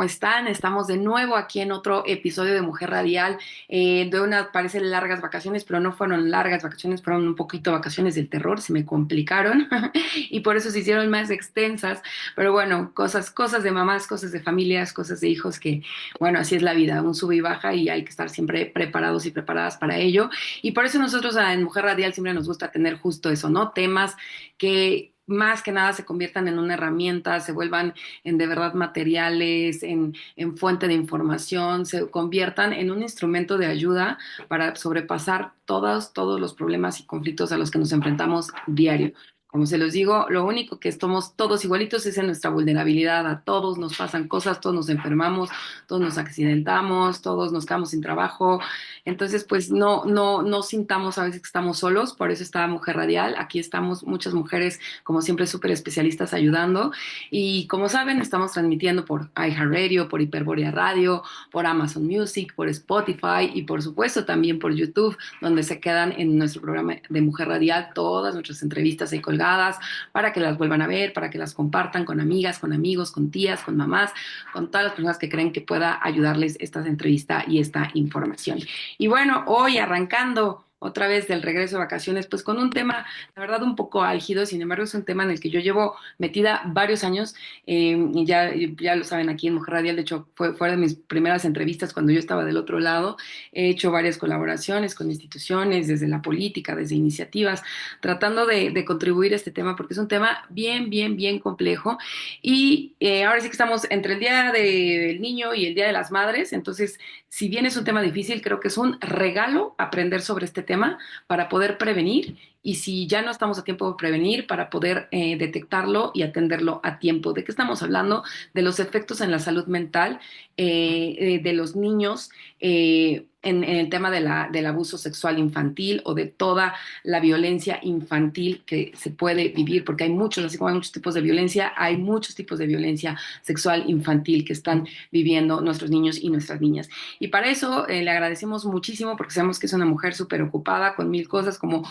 están? Estamos de nuevo aquí en otro episodio de Mujer Radial. Parecen largas vacaciones, pero no fueron largas vacaciones, fueron un poquito vacaciones del terror, se me complicaron y por eso se hicieron más extensas. Pero bueno, cosas de mamás, cosas de familias, cosas de hijos que, bueno, así es la vida, un sube y baja y hay que estar siempre preparados y preparadas para ello. Y por eso nosotros en Mujer Radial siempre nos gusta tener justo eso, ¿no? Temas que más que nada se conviertan en una herramienta, se vuelvan en de verdad materiales, en fuente de información, se conviertan en un instrumento de ayuda para sobrepasar todos los problemas y conflictos a los que nos enfrentamos diario. Como se los digo, lo único que estamos todos igualitos es en nuestra vulnerabilidad. A todos nos pasan cosas, todos nos enfermamos, todos nos accidentamos, todos nos quedamos sin trabajo. Entonces, pues no sintamos a veces que estamos solos, por eso está Mujer Radial. Aquí estamos muchas mujeres, como siempre, súper especialistas ayudando. Y como saben, estamos transmitiendo por iHeartRadio, por Hiperborea Radio, por Amazon Music, por Spotify y por supuesto también por YouTube, donde se quedan en nuestro programa de Mujer Radial todas nuestras entrevistas ahí colgadas para que las vuelvan a ver, para que las compartan con amigas, con amigos, con tías, con mamás, con todas las personas que creen que pueda ayudarles esta entrevista y esta información. Y bueno, hoy arrancando otra vez del regreso de vacaciones, pues con un tema, la verdad, un poco álgido, sin embargo, es un tema en el que yo llevo metida varios años, y ya lo saben aquí en Mujer Radial, de hecho, fue de mis primeras entrevistas cuando yo estaba del otro lado, he hecho varias colaboraciones con instituciones, desde la política, desde iniciativas, tratando de contribuir a este tema, porque es un tema bien complejo, y ahora sí que estamos entre el Día del Niño y el Día de las Madres, entonces, si bien es un tema difícil, creo que es un regalo aprender sobre este tema para poder prevenir y si ya no estamos a tiempo de prevenir, para poder detectarlo y atenderlo a tiempo. ¿De qué estamos hablando? De los efectos en la salud mental de los niños en el tema del abuso sexual infantil o de toda la violencia infantil que se puede vivir, porque hay muchos, así como hay muchos tipos de violencia, hay muchos tipos de violencia sexual infantil que están viviendo nuestros niños y nuestras niñas. Y para eso le agradecemos muchísimo porque sabemos que es una mujer súper ocupada con mil cosas, como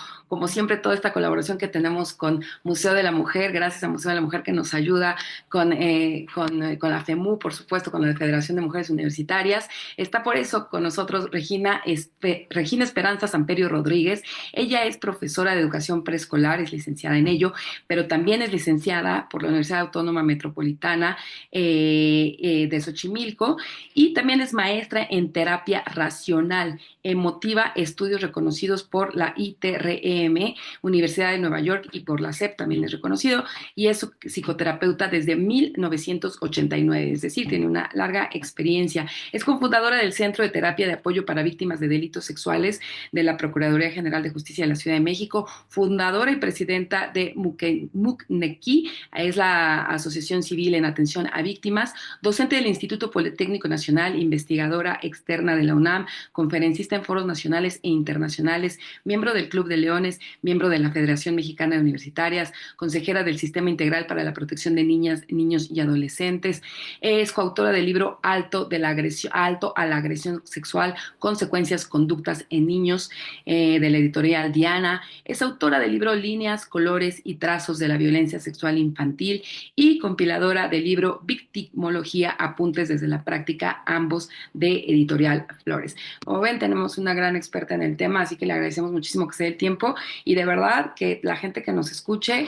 siempre toda esta colaboración que tenemos con Museo de la Mujer, gracias a Museo de la Mujer que nos ayuda con la FEMU, por supuesto, con la Federación de Mujeres Universitarias. Está por eso con nosotros Regina Esperanza Samperio Rodríguez. Ella es profesora de educación preescolar, es licenciada en ello, pero también es licenciada por la Universidad Autónoma Metropolitana de Xochimilco y también es maestra en terapia racional, emotiva, estudios reconocidos por la ITRM, Universidad de Nueva York y por la SEP también es reconocido y es psicoterapeuta desde 1989, es decir, tiene una larga experiencia. Es cofundadora del Centro de Terapia de Apoyo para Víctimas de Delitos Sexuales de la Procuraduría General de Justicia de la Ciudad de México, fundadora y presidenta de MUCNECI, es la Asociación Civil en Atención a Víctimas, docente del Instituto Politécnico Nacional, investigadora externa de la UNAM, conferencista en foros nacionales e internacionales, miembro del Club de Leones, miembro de la Federación Mexicana de Universitarias, consejera del Sistema Integral para la Protección de Niñas, Niños y Adolescentes. Es coautora del libro Alto a la agresión sexual, consecuencias, conductas en niños, de la editorial Diana. Es autora del libro Líneas, Colores y Trazos de la Violencia Sexual Infantil y compiladora del libro Victimología, Apuntes desde la Práctica, ambos de editorial Flores. Como ven, tenemos una gran experta en el tema, así que le agradecemos muchísimo que se dé el tiempo y de verdad que la gente que nos escuche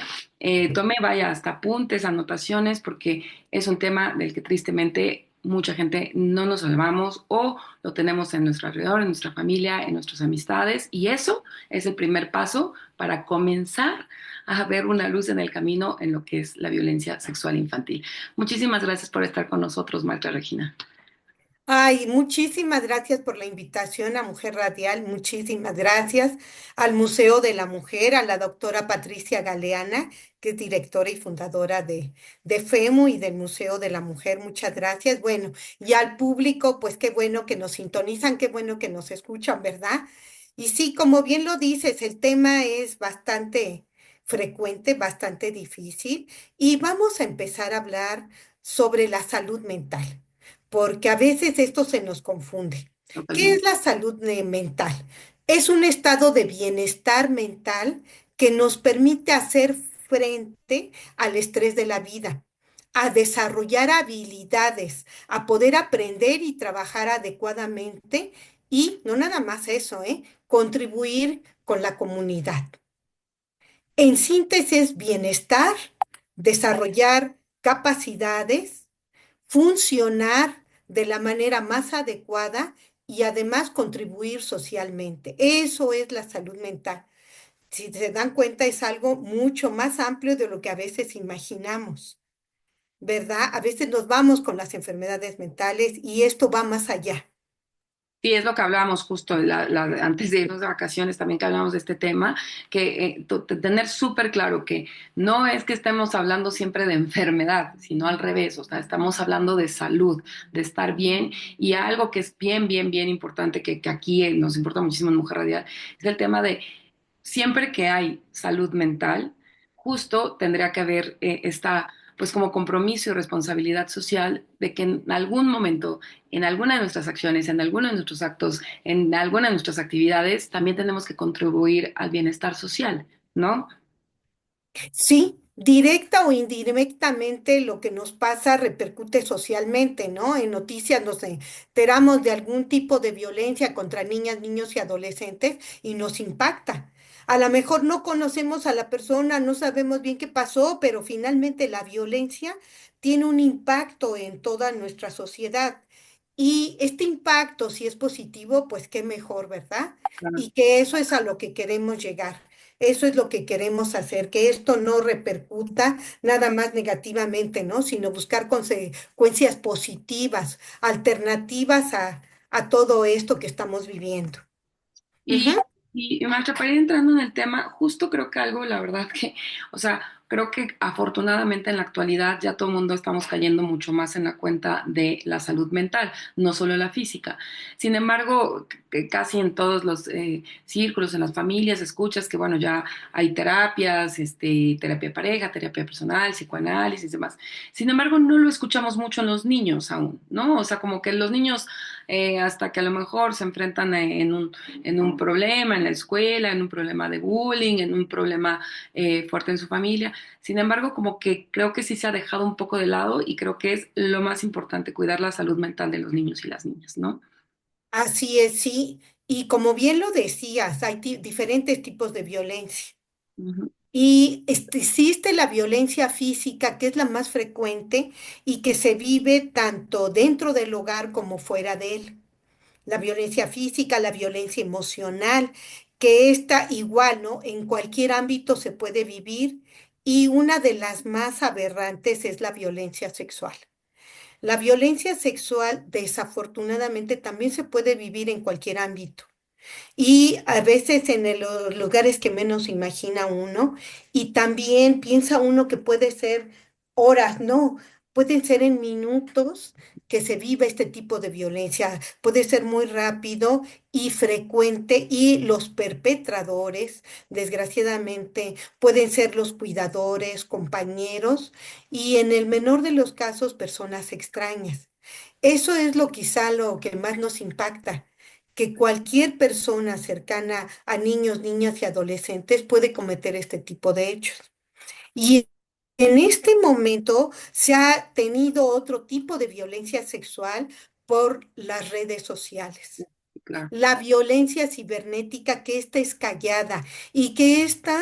tome, vaya, hasta apuntes, anotaciones, porque es un tema del que tristemente mucha gente no nos salvamos o lo tenemos en nuestro alrededor, en nuestra familia, en nuestras amistades, y eso es el primer paso para comenzar a ver una luz en el camino en lo que es la violencia sexual infantil. Muchísimas gracias por estar con nosotros, maestra Regina. Ay, muchísimas gracias por la invitación a Mujer Radial, muchísimas gracias al Museo de la Mujer, a la doctora Patricia Galeana, que es directora y fundadora de FEMU y del Museo de la Mujer, muchas gracias. Bueno, y al público, pues qué bueno que nos sintonizan, qué bueno que nos escuchan, ¿verdad? Y sí, como bien lo dices, el tema es bastante frecuente, bastante difícil, y vamos a empezar a hablar sobre la salud mental porque a veces esto se nos confunde. ¿Qué es Totalmente. la salud mental? Es un estado de bienestar mental que nos permite hacer frente al estrés de la vida, a desarrollar habilidades, a poder aprender y trabajar adecuadamente y no nada más eso, contribuir con la comunidad. En síntesis, bienestar, desarrollar capacidades, funcionar de la manera más adecuada y además contribuir socialmente. Eso es la salud mental. Si se dan cuenta, es algo mucho más amplio de lo que a veces imaginamos, ¿verdad? A veces nos vamos con las enfermedades mentales y esto va más allá. Sí, es lo que hablábamos justo antes de irnos de vacaciones, también que hablábamos de este tema, que tener súper claro que no es que estemos hablando siempre de enfermedad, sino al revés, o sea, estamos hablando de salud, de estar bien, y algo que es bien, bien, bien importante, que aquí nos importa muchísimo en Mujer Radial, es el tema de siempre que hay salud mental, justo tendría que haber esta, pues como compromiso y responsabilidad social de que en algún momento, en alguna de nuestras acciones, en alguno de nuestros actos, en alguna de nuestras actividades, también tenemos que contribuir al bienestar social, ¿no? Sí, directa o indirectamente lo que nos pasa repercute socialmente, ¿no? En noticias nos enteramos de algún tipo de violencia contra niñas, niños y adolescentes y nos impacta. A lo mejor no conocemos a la persona, no sabemos bien qué pasó, pero finalmente la violencia tiene un impacto en toda nuestra sociedad. Y este impacto, si es positivo, pues qué mejor, ¿verdad? Y que eso es a lo que queremos llegar. Eso es lo que queremos hacer, que esto no repercuta nada más negativamente, ¿no? Sino buscar consecuencias positivas, alternativas a todo esto que estamos viviendo. Y, Ujú. y Marcha, para ir entrando en el tema, justo creo que algo, la verdad que, o sea, creo que afortunadamente en la actualidad ya todo el mundo estamos cayendo mucho más en la cuenta de la salud mental, no solo la física. Sin embargo, que casi en todos los círculos, en las familias, escuchas que, bueno, ya hay terapias, terapia de pareja, terapia personal, psicoanálisis y demás. Sin embargo, no lo escuchamos mucho en los niños aún, ¿no? O sea, como que los niños, hasta que a lo mejor se enfrentan en un problema en la escuela, en un problema de bullying, en un problema fuerte en su familia. Sin embargo, como que creo que sí se ha dejado un poco de lado y creo que es lo más importante, cuidar la salud mental de los niños y las niñas, ¿no? Así es, sí. Y como bien lo decías, hay diferentes tipos de violencia. Ujú. Y existe la violencia física, que es la más frecuente y que se vive tanto dentro del hogar como fuera de él. La violencia física, la violencia emocional, que está igual, ¿no? En cualquier ámbito se puede vivir y una de las más aberrantes es la violencia sexual. La violencia sexual, desafortunadamente, también se puede vivir en cualquier ámbito y a veces en los lugares que menos imagina uno, y también piensa uno que puede ser horas, no, pueden ser en minutos que se viva este tipo de violencia, puede ser muy rápido y frecuente y los perpetradores, desgraciadamente, pueden ser los cuidadores, compañeros y en el menor de los casos personas extrañas. Eso es lo quizá lo que más nos impacta, que cualquier persona cercana a niños, niñas y adolescentes puede cometer este tipo de hechos. Y en este momento se ha tenido otro tipo de violencia sexual por las redes sociales. Claro. La violencia cibernética, que esta es callada y que esta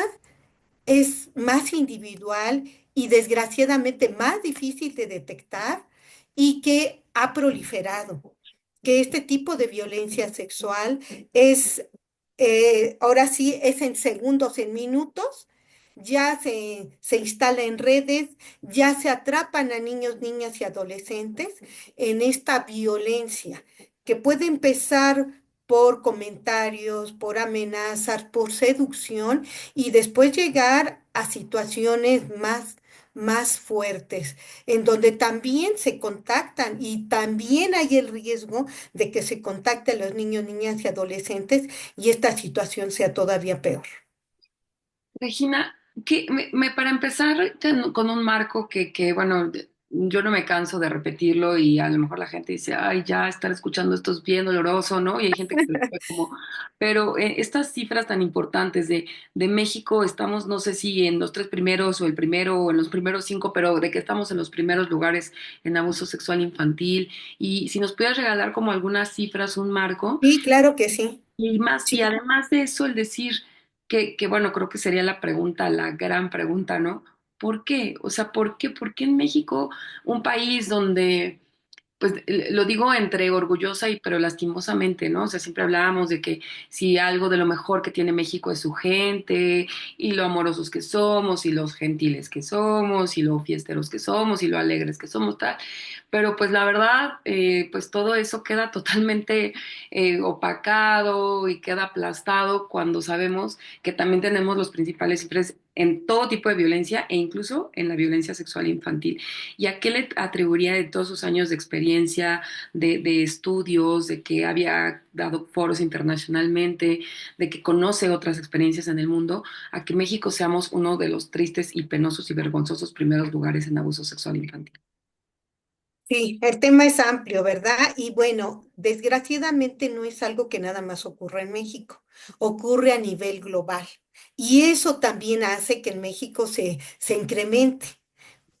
es más individual y desgraciadamente más difícil de detectar y que ha proliferado. Que este tipo de violencia sexual es, ahora sí, es en segundos, en minutos, ya se instala en redes, ya se atrapan a niños, niñas y adolescentes en esta violencia que puede empezar por comentarios, por amenazas, por seducción y después llegar a situaciones más fuertes, en donde también se contactan y también hay el riesgo de que se contacte a los niños, niñas y adolescentes y esta situación sea todavía peor. Regina, para empezar con un marco bueno, yo no me canso de repetirlo y a lo mejor la gente dice, ay, ya estar escuchando esto es bien doloroso, ¿no? Y hay gente que lo ve como, pero estas cifras tan importantes de México, estamos, no sé si en los tres primeros o el primero o en los primeros cinco, pero de que estamos en los primeros lugares en abuso sexual infantil. Y si nos pudieras regalar como algunas cifras, un marco. Sí, claro que sí. Y más, y Sí. además de eso, el decir que bueno, creo que sería la pregunta, la gran pregunta, ¿no? ¿Por qué? O sea, ¿por qué? ¿Por qué en México, un país donde pues lo digo entre orgullosa y pero lastimosamente, ¿no? O sea, siempre hablábamos de que si algo de lo mejor que tiene México es su gente y lo amorosos que somos y los gentiles que somos y lo fiesteros que somos y lo alegres que somos, tal. Pero pues la verdad, pues todo eso queda totalmente opacado y queda aplastado cuando sabemos que también tenemos los principales cifras en todo tipo de violencia e incluso en la violencia sexual infantil. ¿Y a qué le atribuiría de todos sus años de experiencia, de estudios, de que había dado foros internacionalmente, de que conoce otras experiencias en el mundo, a que México seamos uno de los tristes y penosos y vergonzosos primeros lugares en abuso sexual infantil? Sí, el tema es amplio, ¿verdad? Y bueno, desgraciadamente no es algo que nada más ocurra en México, ocurre a nivel global. Y eso también hace que en México se incremente,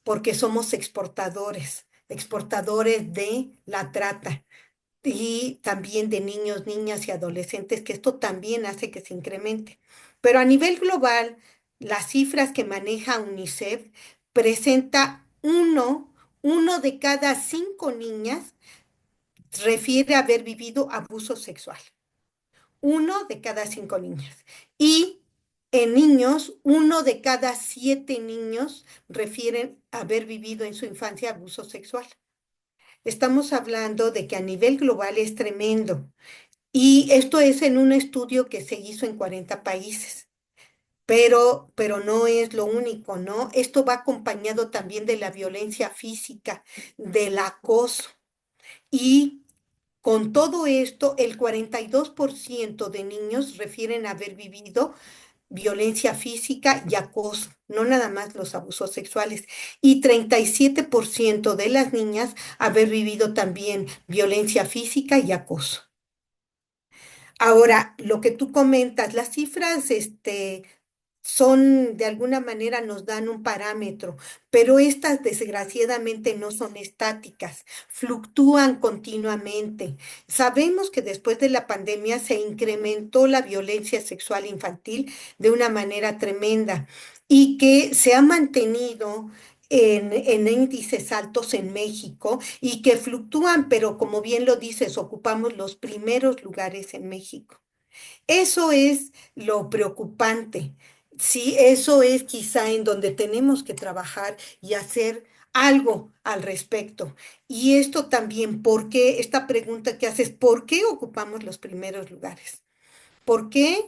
porque somos exportadores, exportadores de la trata y también de niños, niñas y adolescentes, que esto también hace que se incremente. Pero a nivel global, las cifras que maneja UNICEF presenta uno de cada 5 niñas refiere a haber vivido abuso sexual. 1 de cada 5 niñas. Y en niños, 1 de cada 7 niños refieren haber vivido en su infancia abuso sexual. Estamos hablando de que a nivel global es tremendo. Y esto es en un estudio que se hizo en 40 países. Pero no es lo único, ¿no? Esto va acompañado también de la violencia física, del acoso. Y con todo esto, el 42% de niños refieren haber vivido violencia física y acoso, no nada más los abusos sexuales. Y 37% de las niñas haber vivido también violencia física y acoso. Ahora, lo que tú comentas, las cifras, son, de alguna manera nos dan un parámetro, pero estas desgraciadamente no son estáticas, fluctúan continuamente. Sabemos que después de la pandemia se incrementó la violencia sexual infantil de una manera tremenda y que se ha mantenido en índices altos en México y que fluctúan, pero como bien lo dices, ocupamos los primeros lugares en México. Eso es lo preocupante. Sí, eso es quizá en donde tenemos que trabajar y hacer algo al respecto. Y esto también, ¿por qué? Esta pregunta que haces, ¿por qué ocupamos los primeros lugares? ¿Por qué?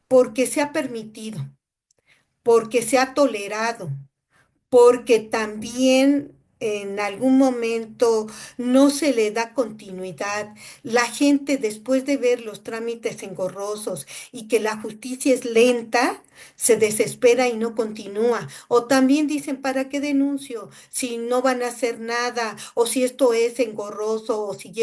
Porque se ha permitido, porque se ha tolerado, porque también en algún momento no se le da continuidad. La gente después de ver los trámites engorrosos y que la justicia es lenta, se desespera y no continúa. O también dicen, ¿para qué denuncio? Si no van a hacer nada, o si esto es engorroso, o si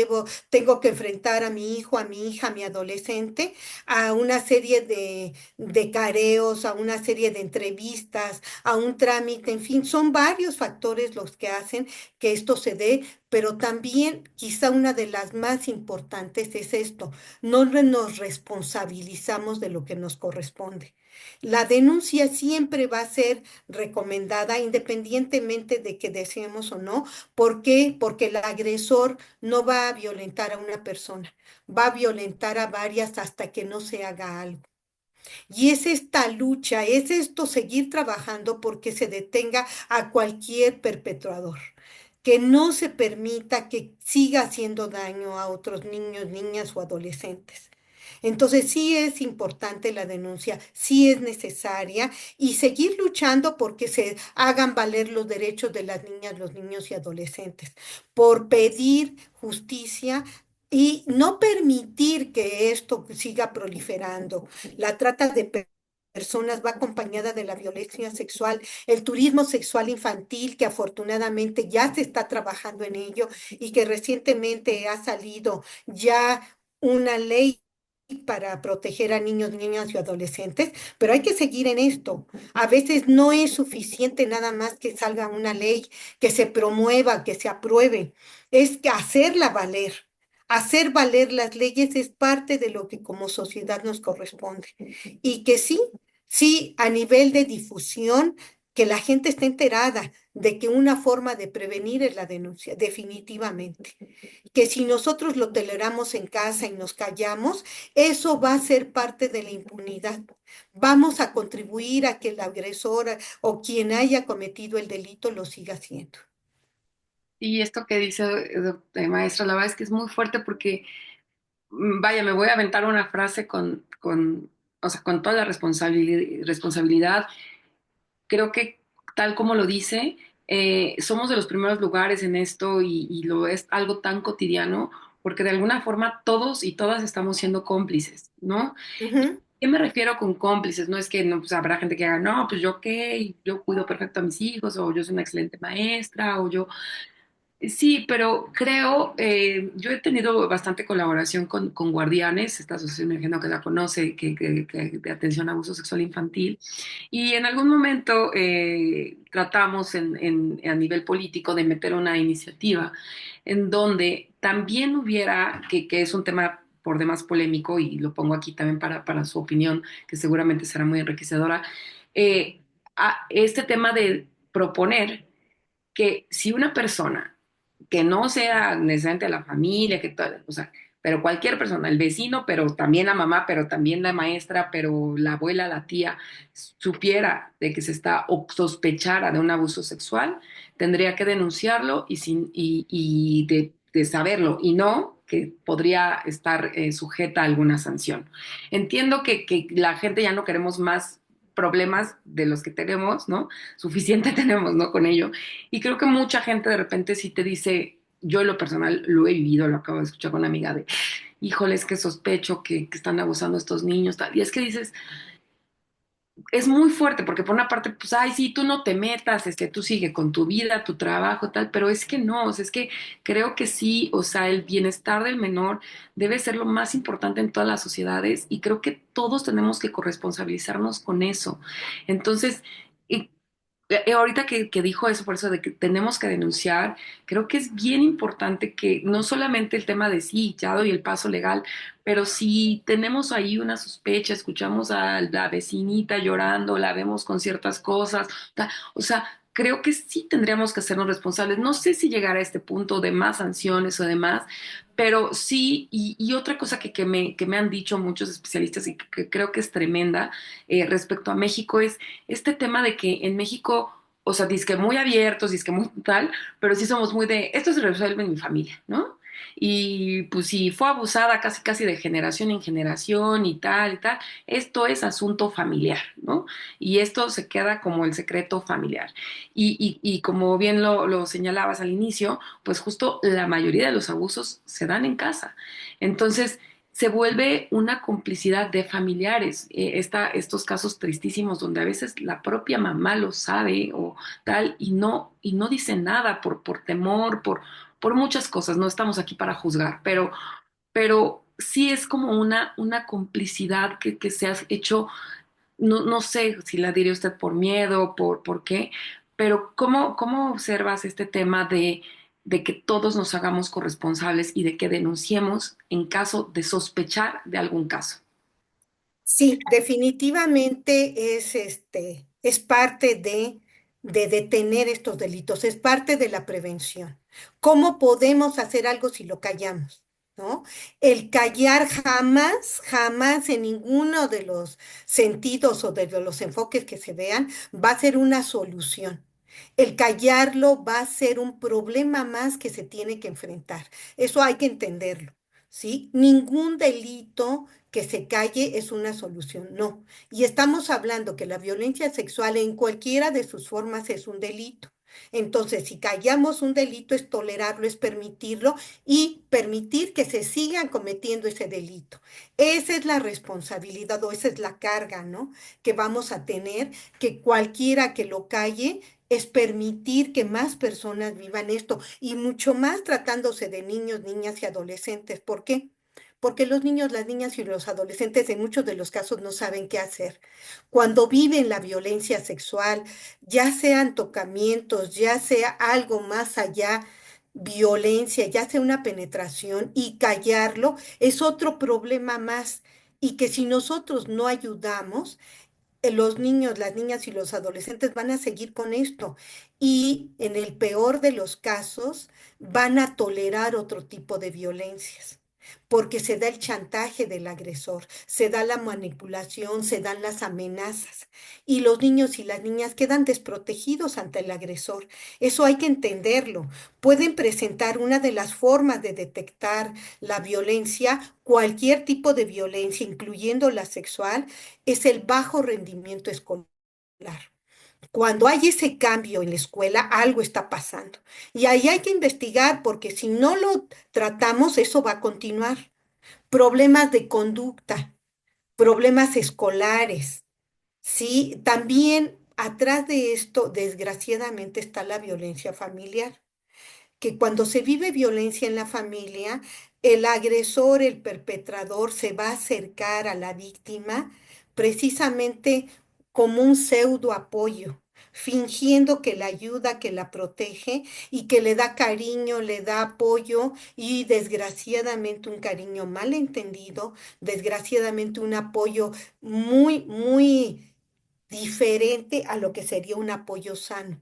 tengo que enfrentar a mi hijo, a mi hija, a mi adolescente, a una serie de careos, a una serie de entrevistas, a un trámite, en fin, son varios factores los que hacen que esto se dé, pero también quizá una de las más importantes es esto, no nos responsabilizamos de lo que nos corresponde. La denuncia siempre va a ser recomendada independientemente de que deseemos o no. ¿Por qué? Porque el agresor no va a violentar a una persona, va a violentar a varias hasta que no se haga algo. Y es esta lucha, es esto seguir trabajando porque se detenga a cualquier perpetrador, que no se permita que siga haciendo daño a otros niños, niñas o adolescentes. Entonces sí es importante la denuncia, sí es necesaria y seguir luchando porque se hagan valer los derechos de las niñas, los niños y adolescentes, por pedir justicia y no permitir que esto siga proliferando. La trata de personas va acompañada de la violencia sexual, el turismo sexual infantil, que afortunadamente ya se está trabajando en ello y que recientemente ha salido ya una ley para proteger a niños, niñas y adolescentes, pero hay que seguir en esto. A veces no es suficiente nada más que salga una ley, que se promueva, que se apruebe, es que hacerla valer. Hacer valer las leyes es parte de lo que como sociedad nos corresponde. Y que sí, sí, a nivel de difusión, que la gente esté enterada de que una forma de prevenir es la denuncia, definitivamente. Que si nosotros lo toleramos en casa y nos callamos, eso va a ser parte de la impunidad. Vamos a contribuir a que el agresor o quien haya cometido el delito lo siga haciendo. Y esto que dice, maestra, la verdad es que es muy fuerte porque, vaya, me voy a aventar una frase o sea, con toda la responsabilidad. Creo que tal como lo dice, somos de los primeros lugares en esto y lo es algo tan cotidiano porque de alguna forma todos y todas estamos siendo cómplices, ¿no? Ujú. ¿Qué me refiero con cómplices? No es que no, pues habrá gente que haga, no, pues yo qué, yo cuido perfecto a mis hijos, o yo soy una excelente maestra, o yo sí, pero creo, yo he tenido bastante colaboración con Guardianes, esta asociación, me imagino que la conoce, de atención a abuso sexual infantil, y en algún momento tratamos a nivel político de meter una iniciativa en donde también hubiera, que es un tema por demás polémico, y lo pongo aquí también para su opinión, que seguramente será muy enriquecedora, este tema de proponer que si una persona que no sea necesariamente la familia, o sea, pero cualquier persona, el vecino, pero también la mamá, pero también la maestra, pero la abuela, la tía, supiera de que se está o sospechara de un abuso sexual, tendría que denunciarlo de saberlo y no que podría estar sujeta a alguna sanción. Entiendo que la gente ya no queremos más problemas de los que tenemos, ¿no? Suficiente tenemos, ¿no? Con ello. Y creo que mucha gente de repente sí te dice, yo en lo personal lo he vivido, lo acabo de escuchar con una amiga de, híjole, es que sospecho que están abusando estos niños, tal. Y es que dices, es muy fuerte, porque por una parte, pues, ay, sí, tú no te metas, tú sigue con tu vida, tu trabajo, tal, pero es que no, o sea, es que creo que sí, o sea, el bienestar del menor debe ser lo más importante en todas las sociedades y creo que todos tenemos que corresponsabilizarnos con eso. Entonces, y ahorita que dijo eso, por eso de que tenemos que denunciar, creo que es bien importante que no solamente el tema de sí, ya doy el paso legal, pero si tenemos ahí una sospecha, escuchamos a la vecinita llorando, la vemos con ciertas cosas, o sea, creo que sí tendríamos que hacernos responsables. No sé si llegar a este punto de más sanciones o demás, pero sí, y otra cosa que me han dicho muchos especialistas y que creo que es tremenda respecto a México es este tema de que en México, o sea, dizque muy abiertos, dizque muy tal, pero sí somos muy de, esto se resuelve en mi familia, ¿no? Y pues si fue abusada casi casi de generación en generación y tal, esto es asunto familiar, ¿no? Y esto se queda como el secreto familiar. Y como bien lo señalabas al inicio, pues justo la mayoría de los abusos se dan en casa. Entonces, se vuelve una complicidad de familiares. Estos casos tristísimos donde a veces la propia mamá lo sabe o tal y no dice nada por temor, por muchas cosas. No estamos aquí para juzgar, pero sí es como una complicidad que se ha hecho, no, no sé si la diría usted por miedo, por qué, pero ¿cómo observas este tema de que todos nos hagamos corresponsables y de que denunciemos en caso de sospechar de algún caso? Sí, definitivamente es parte de detener estos delitos, es parte de la prevención. ¿Cómo podemos hacer algo si lo callamos? ¿No? El callar jamás, jamás en ninguno de los sentidos o de los enfoques que se vean va a ser una solución. El callarlo va a ser un problema más que se tiene que enfrentar. Eso hay que entenderlo, ¿sí? Ningún delito que se calle es una solución, no. Y estamos hablando que la violencia sexual en cualquiera de sus formas es un delito. Entonces, si callamos un delito es tolerarlo, es permitirlo y permitir que se sigan cometiendo ese delito. Esa es la responsabilidad o esa es la carga, ¿no? Que vamos a tener, que cualquiera que lo calle es permitir que más personas vivan esto y mucho más tratándose de niños, niñas y adolescentes. ¿Por qué? Porque los niños, las niñas y los adolescentes en muchos de los casos no saben qué hacer. Cuando viven la violencia sexual, ya sean tocamientos, ya sea algo más allá, violencia, ya sea una penetración y callarlo, es otro problema más. Y que si nosotros no ayudamos, los niños, las niñas y los adolescentes van a seguir con esto y en el peor de los casos van a tolerar otro tipo de violencias. Porque se da el chantaje del agresor, se da la manipulación, se dan las amenazas y los niños y las niñas quedan desprotegidos ante el agresor. Eso hay que entenderlo. Pueden presentar una de las formas de detectar la violencia, cualquier tipo de violencia, incluyendo la sexual, es el bajo rendimiento escolar. Cuando hay ese cambio en la escuela, algo está pasando. Y ahí hay que investigar porque si no lo tratamos, eso va a continuar. Problemas de conducta, problemas escolares, ¿sí? También atrás de esto, desgraciadamente, está la violencia familiar, que cuando se vive violencia en la familia, el agresor, el perpetrador se va a acercar a la víctima precisamente como un pseudo apoyo, fingiendo que la ayuda, que la protege y que le da cariño, le da apoyo y desgraciadamente un cariño malentendido, desgraciadamente un apoyo muy, muy diferente a lo que sería un apoyo sano.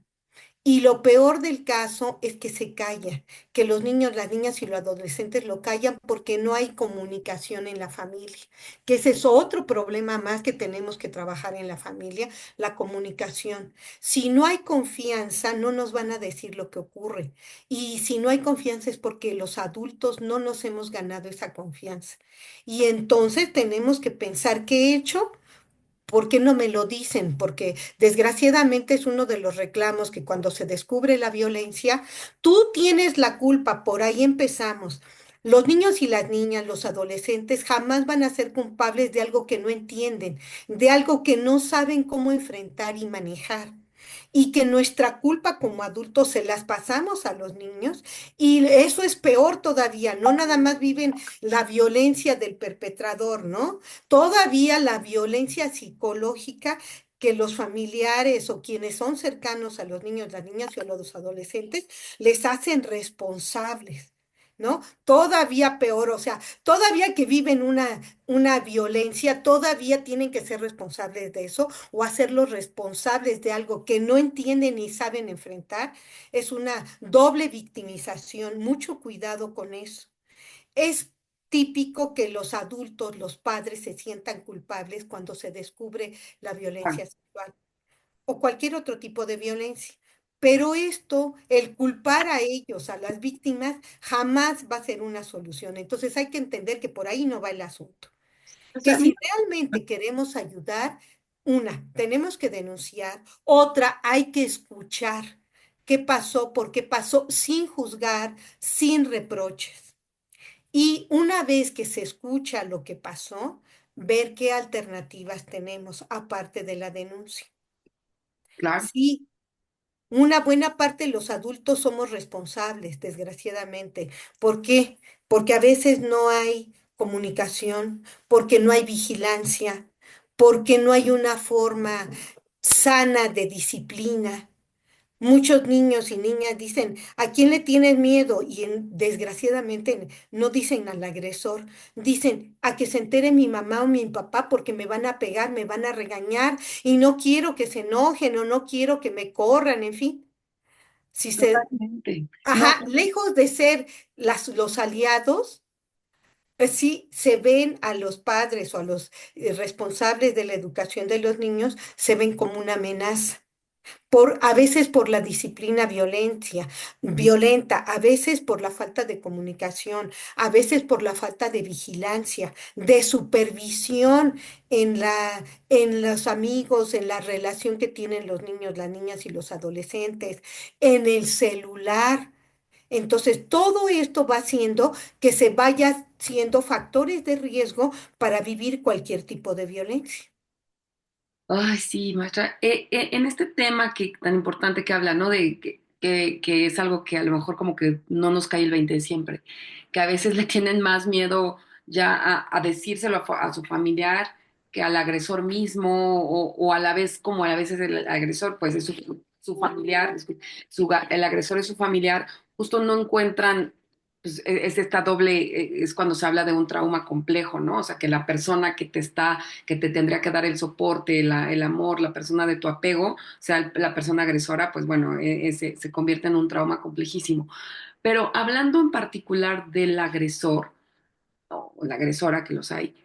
Y lo peor del caso es que se calla, que los niños, las niñas y los adolescentes lo callan porque no hay comunicación en la familia, que ese es otro problema más que tenemos que trabajar en la familia, la comunicación. Si no hay confianza, no nos van a decir lo que ocurre. Y si no hay confianza es porque los adultos no nos hemos ganado esa confianza. Y entonces tenemos que pensar qué he hecho. ¿Por qué no me lo dicen? Porque desgraciadamente es uno de los reclamos que cuando se descubre la violencia, tú tienes la culpa, por ahí empezamos. Los niños y las niñas, los adolescentes jamás van a ser culpables de algo que no entienden, de algo que no saben cómo enfrentar y manejar. Y que nuestra culpa como adultos se las pasamos a los niños y eso es peor todavía, no nada más viven la violencia del perpetrador, ¿no? Todavía la violencia psicológica que los familiares o quienes son cercanos a los niños, las niñas y a los adolescentes les hacen responsables, ¿no? Todavía peor, o sea, todavía que viven una violencia, todavía tienen que ser responsables de eso o hacerlos responsables de algo que no entienden ni saben enfrentar. Es una doble victimización. Mucho cuidado con eso. Es típico que los adultos, los padres, se sientan culpables cuando se descubre la Ah, violencia sexual o cualquier otro tipo de violencia. Pero esto, el culpar a ellos, a las víctimas, jamás va a ser una solución. Entonces hay que entender que por ahí no va el asunto. o Que sea, si realmente queremos ayudar, una, tenemos que denunciar, otra, hay que escuchar qué pasó, por qué pasó, sin juzgar, sin reproches. Y una vez que se escucha lo que pasó, ver qué alternativas tenemos aparte de la denuncia. claro. Sí, una buena parte de los adultos somos responsables, desgraciadamente. ¿Por qué? Porque a veces no hay comunicación, porque no hay vigilancia, porque no hay una forma sana de disciplina. Muchos niños y niñas dicen, ¿a quién le tienes miedo? Y desgraciadamente no dicen al agresor, dicen, a que se entere mi mamá o mi papá porque me van a pegar, me van a regañar y no quiero que se enojen o no quiero que me corran, en fin. Si se, Totalmente. No, ajá, lejos de ser los aliados, sí se ven a los padres o a los responsables de la educación de los niños, se ven como una amenaza. a veces por la disciplina violenta, a veces por la falta de comunicación, a veces por la falta de vigilancia, de supervisión en los amigos, en la relación que tienen los niños, las niñas y los adolescentes, en el celular. Entonces, todo esto va haciendo que se vaya siendo factores de riesgo para vivir cualquier tipo de violencia. Ay, sí, maestra. En este tema que tan importante que habla, ¿no? De que es algo que a lo mejor como que no nos cae el 20 de siempre, que a veces le tienen más miedo ya a decírselo a su familiar que al agresor mismo, o a la vez, como a veces el agresor, pues es su familiar, el agresor es su familiar, justo no encuentran, pues es esta doble, es cuando se habla de un trauma complejo, ¿no? O sea, que la persona que te tendría que dar el soporte, el amor, la persona de tu apego, o sea, la persona agresora, pues bueno, se convierte en un trauma complejísimo. Pero hablando en particular del agresor o la agresora, que los hay,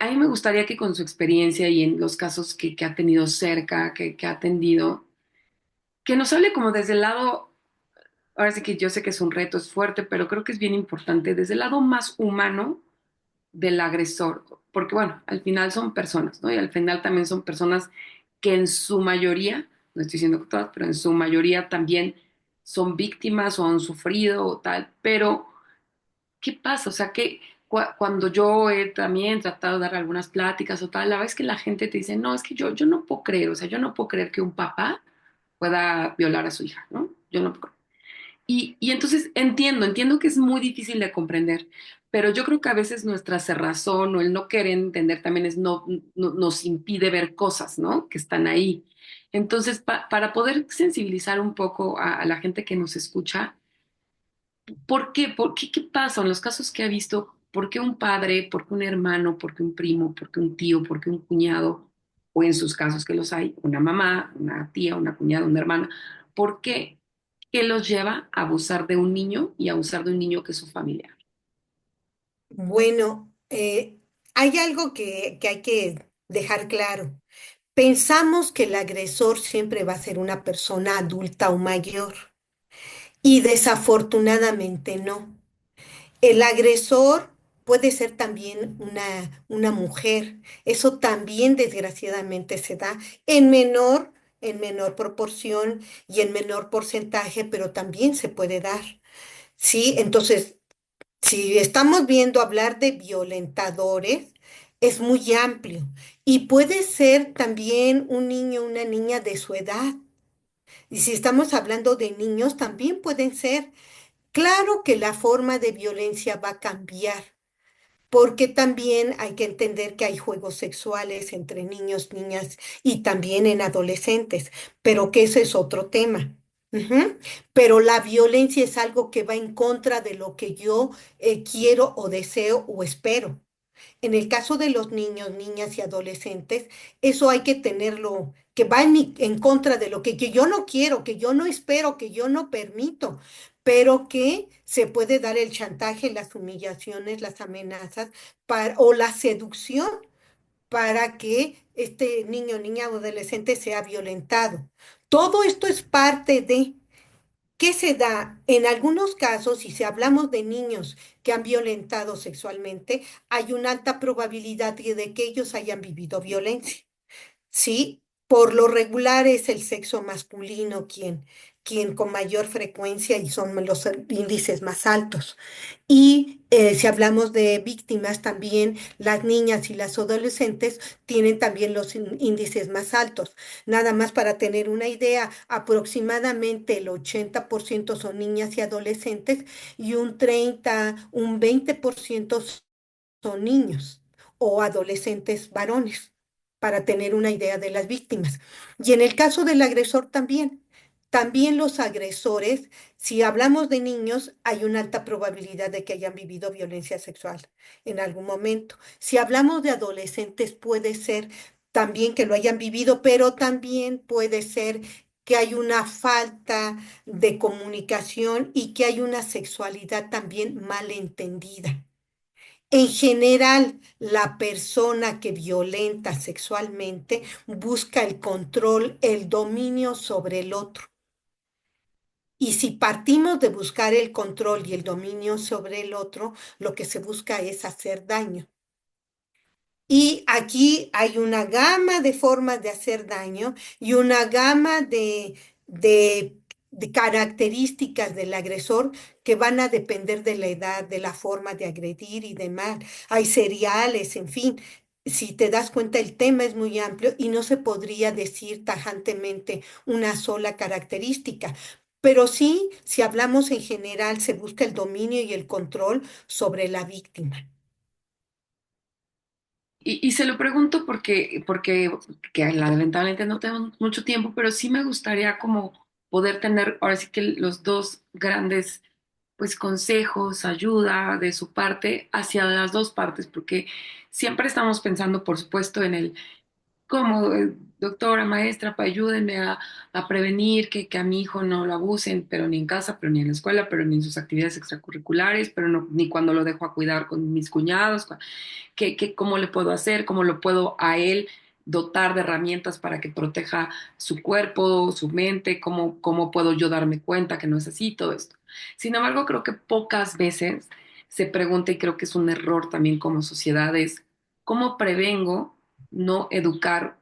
a mí me gustaría que con su experiencia y en los casos que ha tenido cerca, que ha atendido, que nos hable como desde el lado, ahora sí que yo sé que es un reto, es fuerte, pero creo que es bien importante, desde el lado más humano del agresor, porque bueno, al final son personas, ¿no? Y al final también son personas que en su mayoría, no estoy diciendo que todas, pero en su mayoría también son víctimas o han sufrido o tal, pero ¿qué pasa? O sea, que cuando yo he también tratado de dar algunas pláticas o tal, la verdad es que la gente te dice, no, es que yo no puedo creer, o sea, yo no puedo creer que un papá pueda violar a su hija, ¿no? Yo no puedo. Y entonces entiendo que es muy difícil de comprender, pero yo creo que a veces nuestra cerrazón o el no querer entender también nos impide ver cosas, ¿no? Que están ahí. Entonces, para poder sensibilizar un poco a la gente que nos escucha, ¿por qué? ¿Qué pasa en los casos que ha visto? ¿Por qué un padre? ¿Por qué un hermano? ¿Por qué un primo? ¿Por qué un tío? ¿Por qué un cuñado? O en sus casos que los hay, una mamá, una tía, una cuñada, una hermana. ¿Por qué? ¿Qué los lleva a abusar de un niño y a abusar de un niño que es su familiar? Bueno, hay algo que hay que dejar claro. Pensamos que el agresor siempre va a ser una persona adulta o mayor y desafortunadamente no. El agresor puede ser también una mujer. Eso también desgraciadamente se da en menor proporción y en menor porcentaje, pero también se puede dar. Sí, entonces, si estamos viendo hablar de violentadores, es muy amplio y puede ser también un niño o una niña de su edad. Y si estamos hablando de niños, también pueden ser. Claro que la forma de violencia va a cambiar, porque también hay que entender que hay juegos sexuales entre niños, niñas y también en adolescentes, pero que ese es otro tema. Ujú. Pero la violencia es algo que va en contra de lo que yo quiero o deseo o espero. En el caso de los niños, niñas y adolescentes, eso hay que tenerlo, que va en contra de lo que yo no quiero, que yo no espero, que yo no permito, pero que se puede dar el chantaje, las humillaciones, las amenazas o la seducción para que este niño, niña o adolescente sea violentado. Todo esto es parte de... ¿Qué se da? En algunos casos, y si hablamos de niños que han violentado sexualmente, hay una alta probabilidad de que ellos hayan vivido violencia. Sí, por lo regular es el sexo masculino quien con mayor frecuencia y son los índices más altos. Y si hablamos de víctimas, también las niñas y las adolescentes tienen también los índices más altos. Nada más para tener una idea, aproximadamente el 80% son niñas y adolescentes y un 20% son niños o adolescentes varones, para tener una idea de las víctimas. Y en el caso del agresor también los agresores, si hablamos de niños, hay una alta probabilidad de que hayan vivido violencia sexual en algún momento. Si hablamos de adolescentes, puede ser también que lo hayan vivido, pero también puede ser que hay una falta de comunicación y que hay una sexualidad también mal entendida. En general, la persona que violenta sexualmente busca el control, el dominio sobre el otro. Y si partimos de buscar el control y el dominio sobre el otro, lo que se busca es hacer daño. Y aquí hay una gama de formas de hacer daño y una gama de, de características del agresor que van a depender de la edad, de la forma de agredir y demás. Hay seriales, en fin. Si te das cuenta, el tema es muy amplio y no se podría decir tajantemente una sola característica. Pero sí, si hablamos en general, se busca el dominio y el control sobre la víctima. Y se lo pregunto porque que lamentablemente no tengo mucho tiempo, pero sí me gustaría como poder tener ahora sí que los dos grandes pues consejos, ayuda de su parte hacia las dos partes, porque siempre estamos pensando, por supuesto, en el como doctora, maestra, ayúdenme a prevenir que a mi hijo no lo abusen, pero ni en casa, pero ni en la escuela, pero ni en sus actividades extracurriculares, pero no, ni cuando lo dejo a cuidar con mis cuñados, cómo le puedo hacer, cómo lo puedo a él dotar de herramientas para que proteja su cuerpo, su mente, cómo puedo yo darme cuenta que no es así, todo esto. Sin embargo, creo que pocas veces se pregunta, y creo que es un error también como sociedad, es cómo prevengo no educar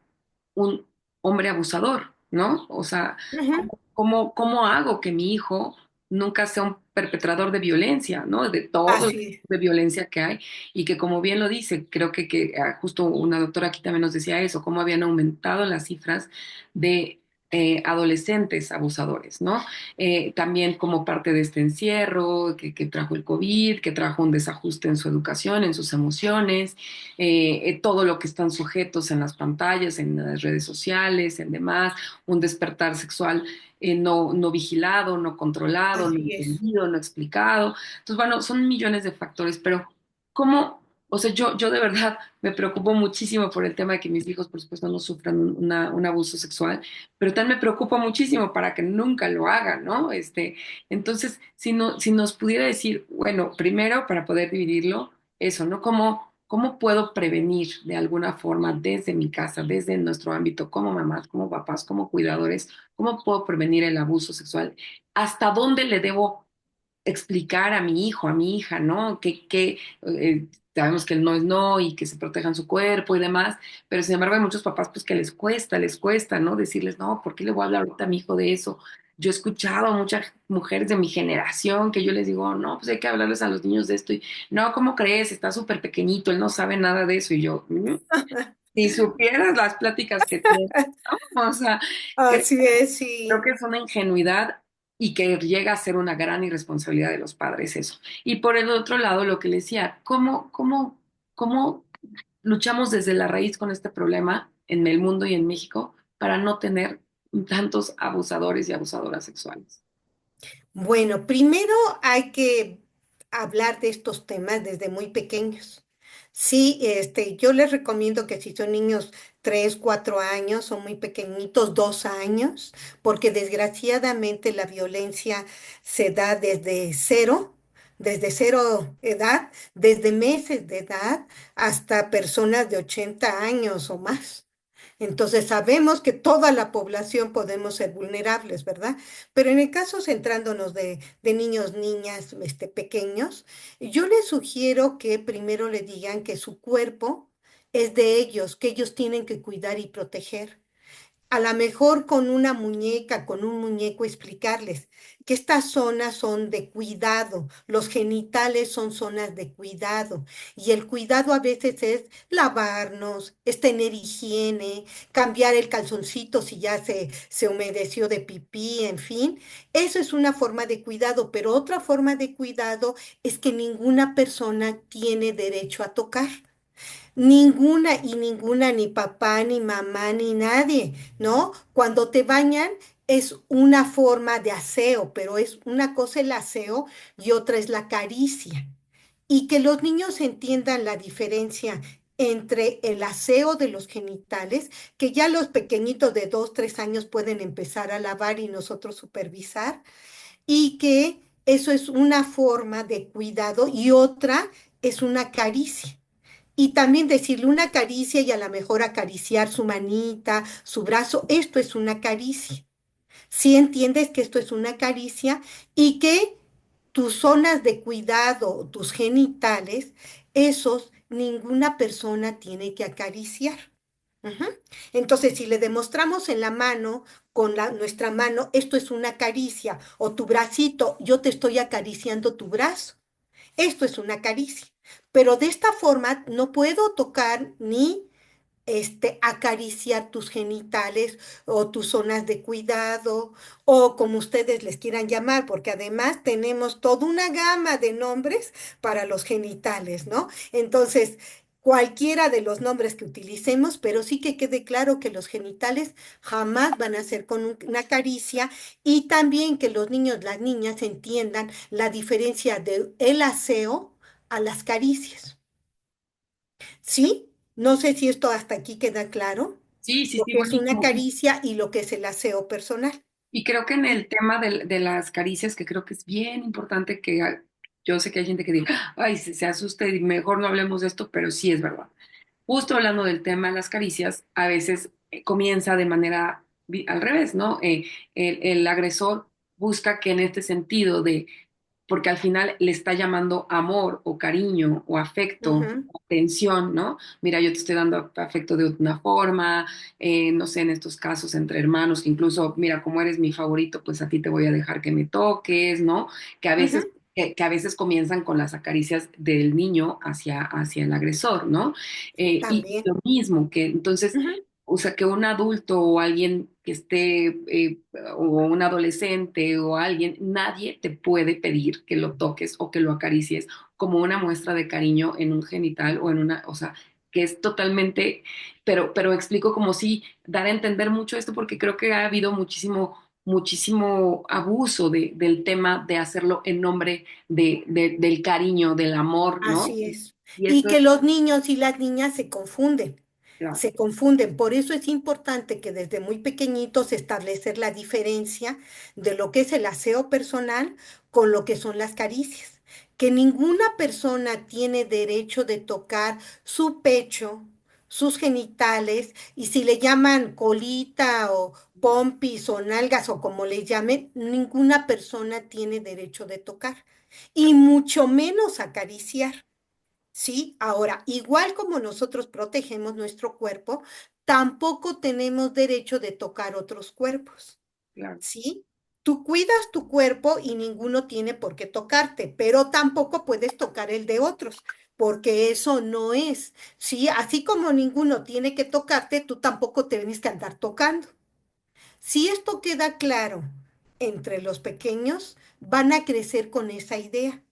un hombre abusador, ¿no? O sea, Ujú. ¿cómo hago que mi hijo nunca sea un perpetrador de violencia, ¿no? De todo Así es. de violencia que hay y que como bien lo dice, creo que justo una doctora aquí también nos decía eso, cómo habían aumentado las cifras de adolescentes abusadores, ¿no? También como parte de este encierro que trajo el COVID, que trajo un desajuste en su educación, en sus emociones, todo lo que están sujetos en las pantallas, en las redes sociales, en demás, un despertar sexual no vigilado, no controlado, no Así es. entendido, no explicado. Entonces, bueno, son millones de factores, pero ¿cómo? O sea, yo de verdad me preocupo muchísimo por el tema de que mis hijos, por supuesto, no sufran un abuso sexual, pero también me preocupa muchísimo para que nunca lo hagan, ¿no? Entonces, si nos pudiera decir, bueno, primero para poder dividirlo, eso, ¿no? ¿Cómo puedo prevenir de alguna forma desde mi casa, desde nuestro ámbito, como mamás, como papás, como cuidadores, cómo puedo prevenir el abuso sexual? ¿Hasta dónde le debo explicar a mi hijo, a mi hija, ¿no? Sabemos que el no es no y que se protejan su cuerpo y demás, pero sin embargo hay muchos papás pues que les cuesta, ¿no? Decirles, no, ¿por qué le voy a hablar ahorita a mi hijo de eso? Yo he escuchado a muchas mujeres de mi generación que yo les digo, no, pues hay que hablarles a los niños de esto y, no, ¿cómo crees? Está súper pequeñito, él no sabe nada de eso y yo, si supieras las pláticas que tiene, ¿no? O sea, Así es, creo sí. que es una ingenuidad y que llega a ser una gran irresponsabilidad de los padres eso. Y por el otro lado, lo que le decía, ¿cómo luchamos desde la raíz con este problema en el mundo y en México para no tener tantos abusadores y abusadoras sexuales? Bueno, primero hay que hablar de estos temas desde muy pequeños. Sí, yo les recomiendo que si son niños 3, 4 años, son muy pequeñitos, 2 años, porque desgraciadamente la violencia se da desde cero edad, desde meses de edad hasta personas de 80 años o más. Entonces sabemos que toda la población podemos ser vulnerables, ¿verdad? Pero en el caso centrándonos de niños, niñas, pequeños, yo les sugiero que primero le digan que su cuerpo es de ellos, que ellos tienen que cuidar y proteger. A lo mejor con una muñeca, con un muñeco, explicarles que estas zonas son de cuidado, los genitales son zonas de cuidado y el cuidado a veces es lavarnos, es tener higiene, cambiar el calzoncito si ya se humedeció de pipí, en fin. Eso es una forma de cuidado, pero otra forma de cuidado es que ninguna persona tiene derecho a tocar. Ninguna y ninguna, ni papá, ni mamá, ni nadie, ¿no? Cuando te bañan es una forma de aseo, pero es una cosa el aseo y otra es la caricia. Y que los niños entiendan la diferencia entre el aseo de los genitales, que ya los pequeñitos de 2, 3 años pueden empezar a lavar y nosotros supervisar, y que eso es una forma de cuidado y otra es una caricia. Y también decirle una caricia y a lo mejor acariciar su manita, su brazo, esto es una caricia. Si entiendes que esto es una caricia y que tus zonas de cuidado, tus genitales, esos ninguna persona tiene que acariciar. Ujú. Entonces, si le demostramos en la mano, con nuestra mano, esto es una caricia, o tu bracito, yo te estoy acariciando tu brazo, esto es una caricia. Pero de esta forma no puedo tocar ni acariciar tus genitales o tus zonas de cuidado o como ustedes les quieran llamar, porque además tenemos toda una gama de nombres para los genitales, ¿no? Entonces, cualquiera de los nombres que utilicemos, pero sí que quede claro que los genitales jamás van a ser con una caricia y también que los niños, las niñas entiendan la diferencia de el aseo a las caricias. ¿Sí? No sé si esto hasta aquí queda claro, Sí, sí, lo sí, que es una buenísimo. caricia y lo que es el aseo personal. Y creo que en el tema de las caricias, que creo que es bien importante que yo sé que hay gente que diga, ay, se asuste y mejor no hablemos de esto, pero sí es verdad. Justo hablando del tema de las caricias, a veces comienza de manera al revés, ¿no? El agresor busca que en este sentido de, porque al final le está llamando amor o cariño o afecto, Ujú, atención, ¿no? Mira, yo te estoy dando afecto de una forma, no sé, en estos casos entre hermanos, que incluso, mira, como eres mi favorito, pues a ti te voy a dejar que me toques, ¿no? Que a veces ujú, que a veces comienzan con las acaricias del niño hacia el agresor, ¿no? Y también. lo mismo, que entonces, Ujú, o sea, que un adulto o alguien que esté, o un adolescente o alguien, nadie te puede pedir que lo toques o que lo acaricies como una muestra de cariño en un genital o en una, o sea, que es totalmente, pero explico como si dar a entender mucho esto porque creo que ha habido muchísimo abuso del tema de hacerlo en nombre del cariño, del amor, ¿no? así es. Y Y esto que es, los niños y las niñas se confunden. claro, Se confunden. Por eso es importante que desde muy pequeñitos establecer la diferencia de lo que es el aseo personal con lo que son las caricias. Que ninguna persona tiene derecho de tocar su pecho, sus genitales, y si le llaman colita o pompis o nalgas o como le llamen, ninguna persona tiene derecho de tocar, y mucho menos acariciar. ¿Sí? Ahora, igual como nosotros protegemos nuestro cuerpo, tampoco tenemos derecho de tocar otros cuerpos. claro, ¿Sí? Tú cuidas tu cuerpo y ninguno tiene por qué tocarte, pero tampoco puedes tocar el de otros, porque eso no es. ¿Sí? Así como ninguno tiene que tocarte, tú tampoco te tienes que andar tocando. Si esto queda claro entre los pequeños, van a crecer con esa idea.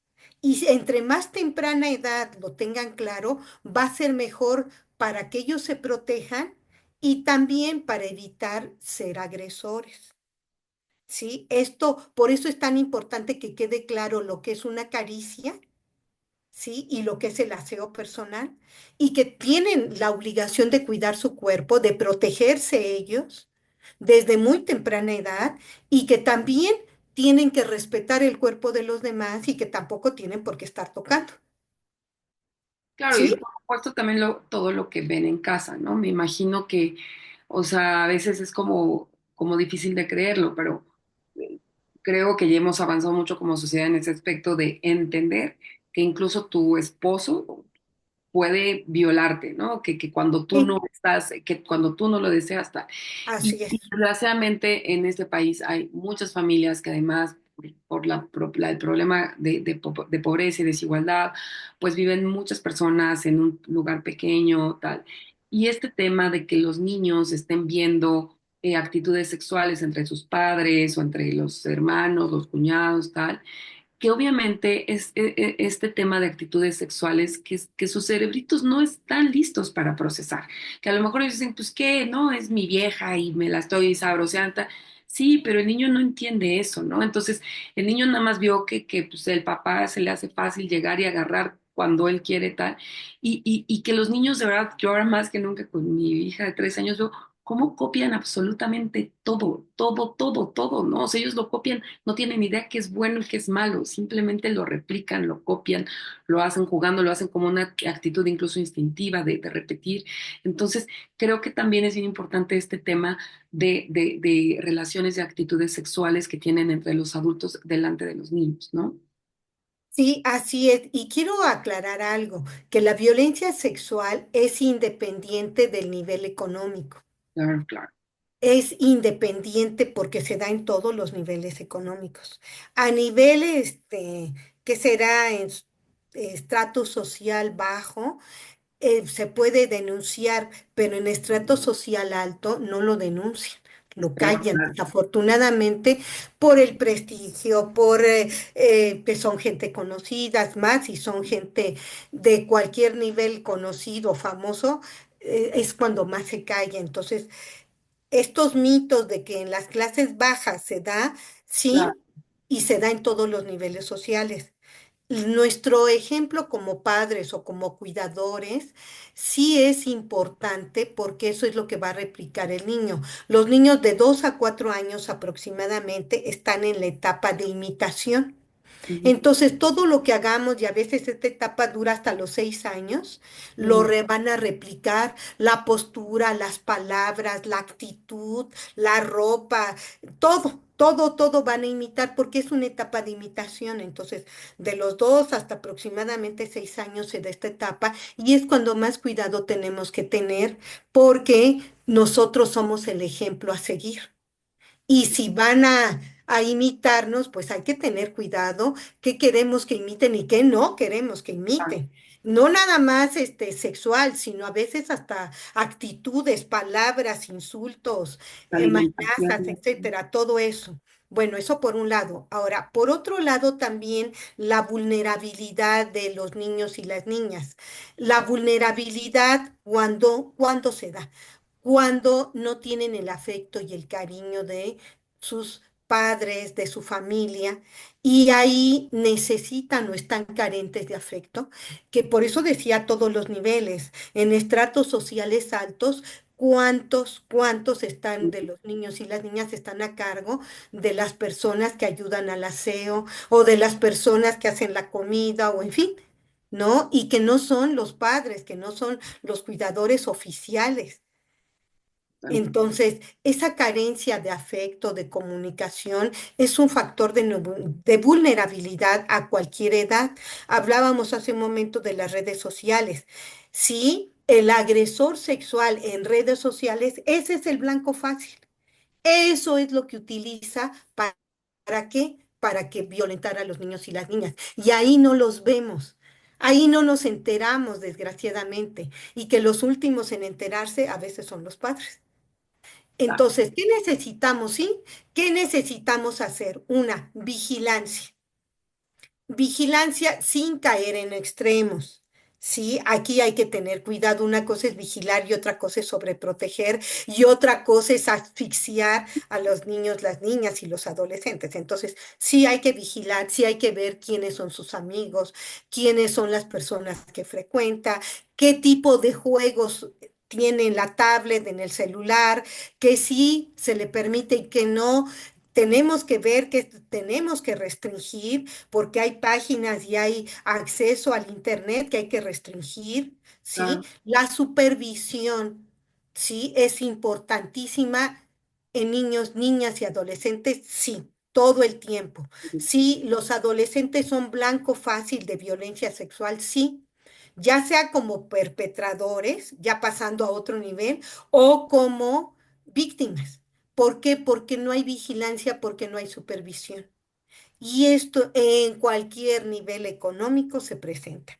Y entre más temprana edad lo tengan claro, va a ser mejor para que ellos se protejan y también para evitar ser agresores. ¿Sí? Esto, por eso es tan importante que quede claro lo que es una caricia, ¿sí? Y lo que es el aseo personal, y que tienen la obligación de cuidar su cuerpo, de protegerse ellos desde muy temprana edad, y que también tienen que respetar el cuerpo de los demás y que tampoco tienen por qué estar tocando, claro, y ¿sí? por supuesto también todo lo que ven en casa, ¿no? Me imagino que, o sea, a veces es como difícil de creerlo, pero eh, creo que ya hemos avanzado mucho como sociedad en ese aspecto de entender que incluso tu esposo puede violarte, ¿no? Que cuando tú no Sí, estás, que cuando tú no lo deseas, tal. así Y es, desgraciadamente en este país hay muchas familias que además por el problema de pobreza y desigualdad, pues viven muchas personas en un lugar pequeño, tal. Y este tema de que los niños estén viendo actitudes sexuales entre sus padres o entre los hermanos, los cuñados, tal, que obviamente es este tema de actitudes sexuales que sus cerebritos no están listos para procesar, que a lo mejor ellos dicen, pues qué, no, es mi vieja y me la estoy sabroseando. Sí, pero el niño no entiende eso, ¿no? Entonces, el niño nada más vio que pues, el papá se le hace fácil llegar y agarrar cuando él quiere tal, y que los niños de verdad, yo ahora más que nunca con mi hija de 3 años veo cómo copian absolutamente todo, todo, todo, todo, ¿no? O sea, ellos lo copian, no tienen idea qué es bueno y qué es malo, simplemente lo replican, lo copian, lo hacen jugando, lo hacen como una actitud incluso instintiva de repetir. Entonces, creo que también es bien importante este tema de relaciones y actitudes sexuales que tienen entre los adultos delante de los niños, ¿no? Sí, así es. Y quiero aclarar algo, que la violencia sexual es independiente del nivel económico. Claro, claro. Es independiente porque se da en todos los niveles económicos. A nivel, que será en estrato social bajo, se puede denunciar, pero en estrato social alto no lo denuncian, lo Claro, callan, claro. desafortunadamente, por el prestigio, por que son gente conocida, más y son gente de cualquier nivel conocido, famoso, es cuando más se calla. Entonces, estos mitos de que en las clases bajas se da, Claro. sí, y se da en todos los niveles sociales. Nuestro ejemplo como padres o como cuidadores sí es importante porque eso es lo que va a replicar el niño. Los niños de 2 a 4 años aproximadamente están en la etapa de imitación. Ujú, Entonces, todo lo que hagamos, y a veces esta etapa dura hasta los 6 años, ujú. van a replicar la postura, las palabras, la actitud, la ropa, todo, todo, todo van a imitar porque es una etapa de imitación. Entonces, de los 2 hasta aproximadamente 6 años se da esta etapa y es cuando más cuidado tenemos que tener porque nosotros somos el ejemplo a seguir. Y si van a imitarnos, pues hay que tener cuidado qué queremos que imiten y qué no queremos que Claro. imiten. No nada más sexual, sino a veces hasta actitudes, palabras, insultos, La amenazas, alimentación. etcétera, todo eso. Bueno, eso por un lado. Ahora, por otro lado, también la vulnerabilidad de los niños y las niñas. La vulnerabilidad cuando se da cuando no tienen el afecto y el cariño de sus padres, de su familia, y ahí necesitan o están carentes de afecto, que por eso decía a todos los niveles, en estratos sociales altos, cuántos están de los niños y las niñas están a cargo de las personas que ayudan al aseo o de las personas que hacen la comida o en fin, ¿no? Y que no son los padres, que no son los cuidadores oficiales. Entonces, esa carencia de afecto, de comunicación, es un factor de vulnerabilidad a cualquier edad. Hablábamos hace un momento de las redes sociales. Sí, el agresor sexual en redes sociales, ese es el blanco fácil. Eso es lo que utiliza ¿para qué? Para que violentar a los niños y las niñas. Y ahí no los vemos. Ahí no nos enteramos, desgraciadamente. Y que los últimos en enterarse a veces son los padres. Entonces, ¿qué necesitamos, sí? ¿Qué necesitamos hacer? Una vigilancia. Vigilancia sin caer en extremos. Sí, aquí hay que tener cuidado. Una cosa es vigilar y otra cosa es sobreproteger y otra cosa es asfixiar a los niños, las niñas y los adolescentes. Entonces, sí hay que vigilar, sí hay que ver quiénes son sus amigos, quiénes son las personas que frecuenta, qué tipo de juegos tiene en la tablet, en el celular, que sí se le permite y que no. Tenemos que ver que tenemos que restringir porque hay páginas y hay acceso al Internet que hay que restringir, ¿sí? Claro. La supervisión, ¿sí? Es importantísima en niños, niñas y adolescentes, sí, todo el tiempo. Sí, los adolescentes son blanco fácil de violencia sexual, sí, ya sea como perpetradores, ya pasando a otro nivel, o como víctimas. ¿Por qué? Porque no hay vigilancia, porque no hay supervisión. Y esto en cualquier nivel económico se presenta.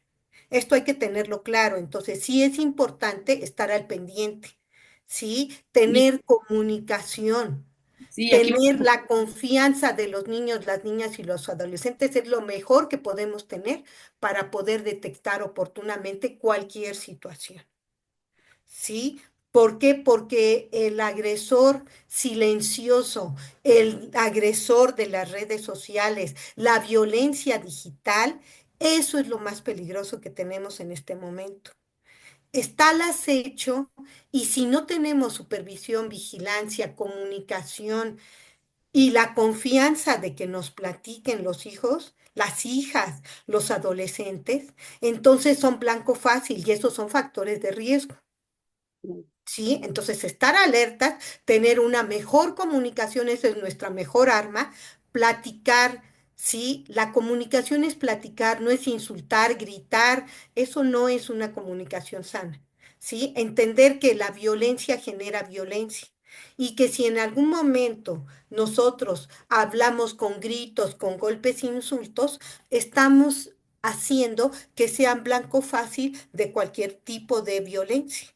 Esto hay que tenerlo claro. Entonces, sí es importante estar al pendiente, ¿sí? Sí, Tener comunicación, sí, aquí, tener la confianza de los niños, las niñas y los adolescentes es lo mejor que podemos tener para poder detectar oportunamente cualquier situación. ¿Sí? ¿Por qué? Porque el agresor silencioso, el agresor de las redes sociales, la violencia digital, eso es lo más peligroso que tenemos en este momento. está al acecho y si no tenemos supervisión, vigilancia, comunicación y la confianza de que nos platiquen los hijos, las hijas, los adolescentes, entonces son blanco fácil y esos son factores de riesgo. ¿Sí? Entonces, estar alertas, tener una mejor comunicación, esa es nuestra mejor arma, platicar, ¿sí? La comunicación es platicar, no es insultar, gritar, eso no es una comunicación sana, ¿sí? Entender que la violencia genera violencia y que si en algún momento nosotros hablamos con gritos, con golpes e insultos, estamos haciendo que sean blanco fácil de cualquier tipo de violencia.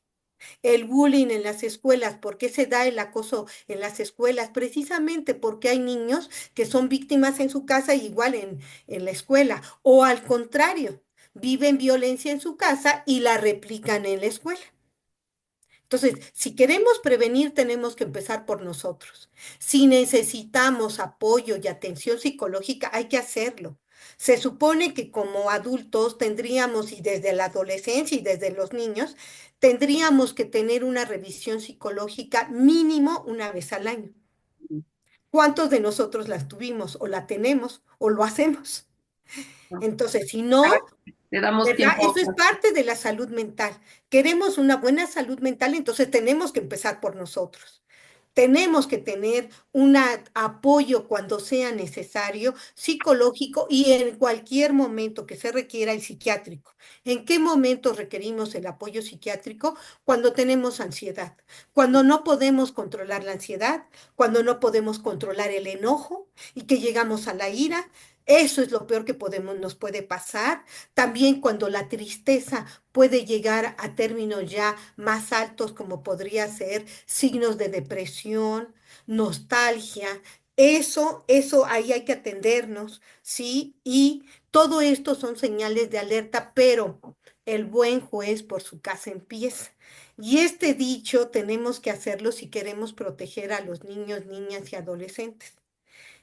El bullying en las escuelas, ¿por qué se da el acoso en las escuelas? Precisamente porque hay niños que son víctimas en su casa y igual en la escuela, o al contrario, viven violencia en su casa y la replican en la escuela. Entonces, si queremos prevenir, tenemos que empezar por nosotros. Si necesitamos apoyo y atención psicológica, hay que hacerlo. Se supone que como adultos tendríamos, y desde la adolescencia y desde los niños, tendríamos que tener una revisión psicológica mínimo una vez al año. ¿Cuántos de nosotros las tuvimos o la tenemos o lo hacemos? ¿no? Entonces, si A ver, no, le damos ¿verdad? tiempo. Eso es parte de la salud mental. Queremos una buena salud mental, entonces tenemos que empezar por nosotros. Tenemos que tener un apoyo cuando sea necesario, psicológico y en cualquier momento que se requiera el psiquiátrico. ¿En qué momento requerimos el apoyo psiquiátrico? Cuando tenemos ansiedad, cuando no podemos controlar la ansiedad, cuando no podemos controlar el enojo y que llegamos a la ira. Eso es lo peor que podemos, nos puede pasar. También cuando la tristeza puede llegar a términos ya más altos, como podría ser signos de depresión, nostalgia. Eso ahí hay que atendernos, ¿sí? Y todo esto son señales de alerta, pero el buen juez por su casa empieza. Y este dicho tenemos que hacerlo si queremos proteger a los niños, niñas y adolescentes.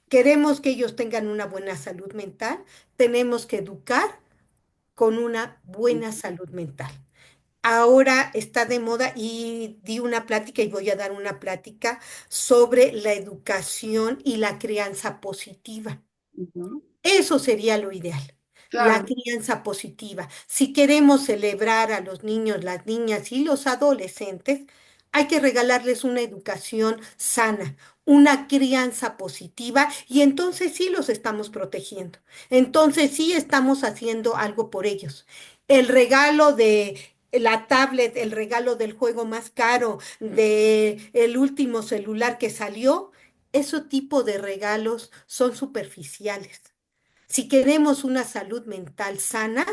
Queremos que ellos tengan una buena salud mental, tenemos que educar con una buena salud mental. Ahora está de moda y di una plática y voy a dar una plática sobre la educación y la crianza positiva. Ujú. Eso sería lo ideal, la Claro, crianza positiva. Si queremos celebrar a los niños, las niñas y los adolescentes, hay que regalarles una educación sana, una crianza positiva y entonces sí los estamos protegiendo. Entonces sí estamos haciendo algo por ellos. El regalo de la tablet, el regalo del juego más caro, de el último celular que salió, ese tipo de regalos son superficiales. Si queremos una salud mental sana,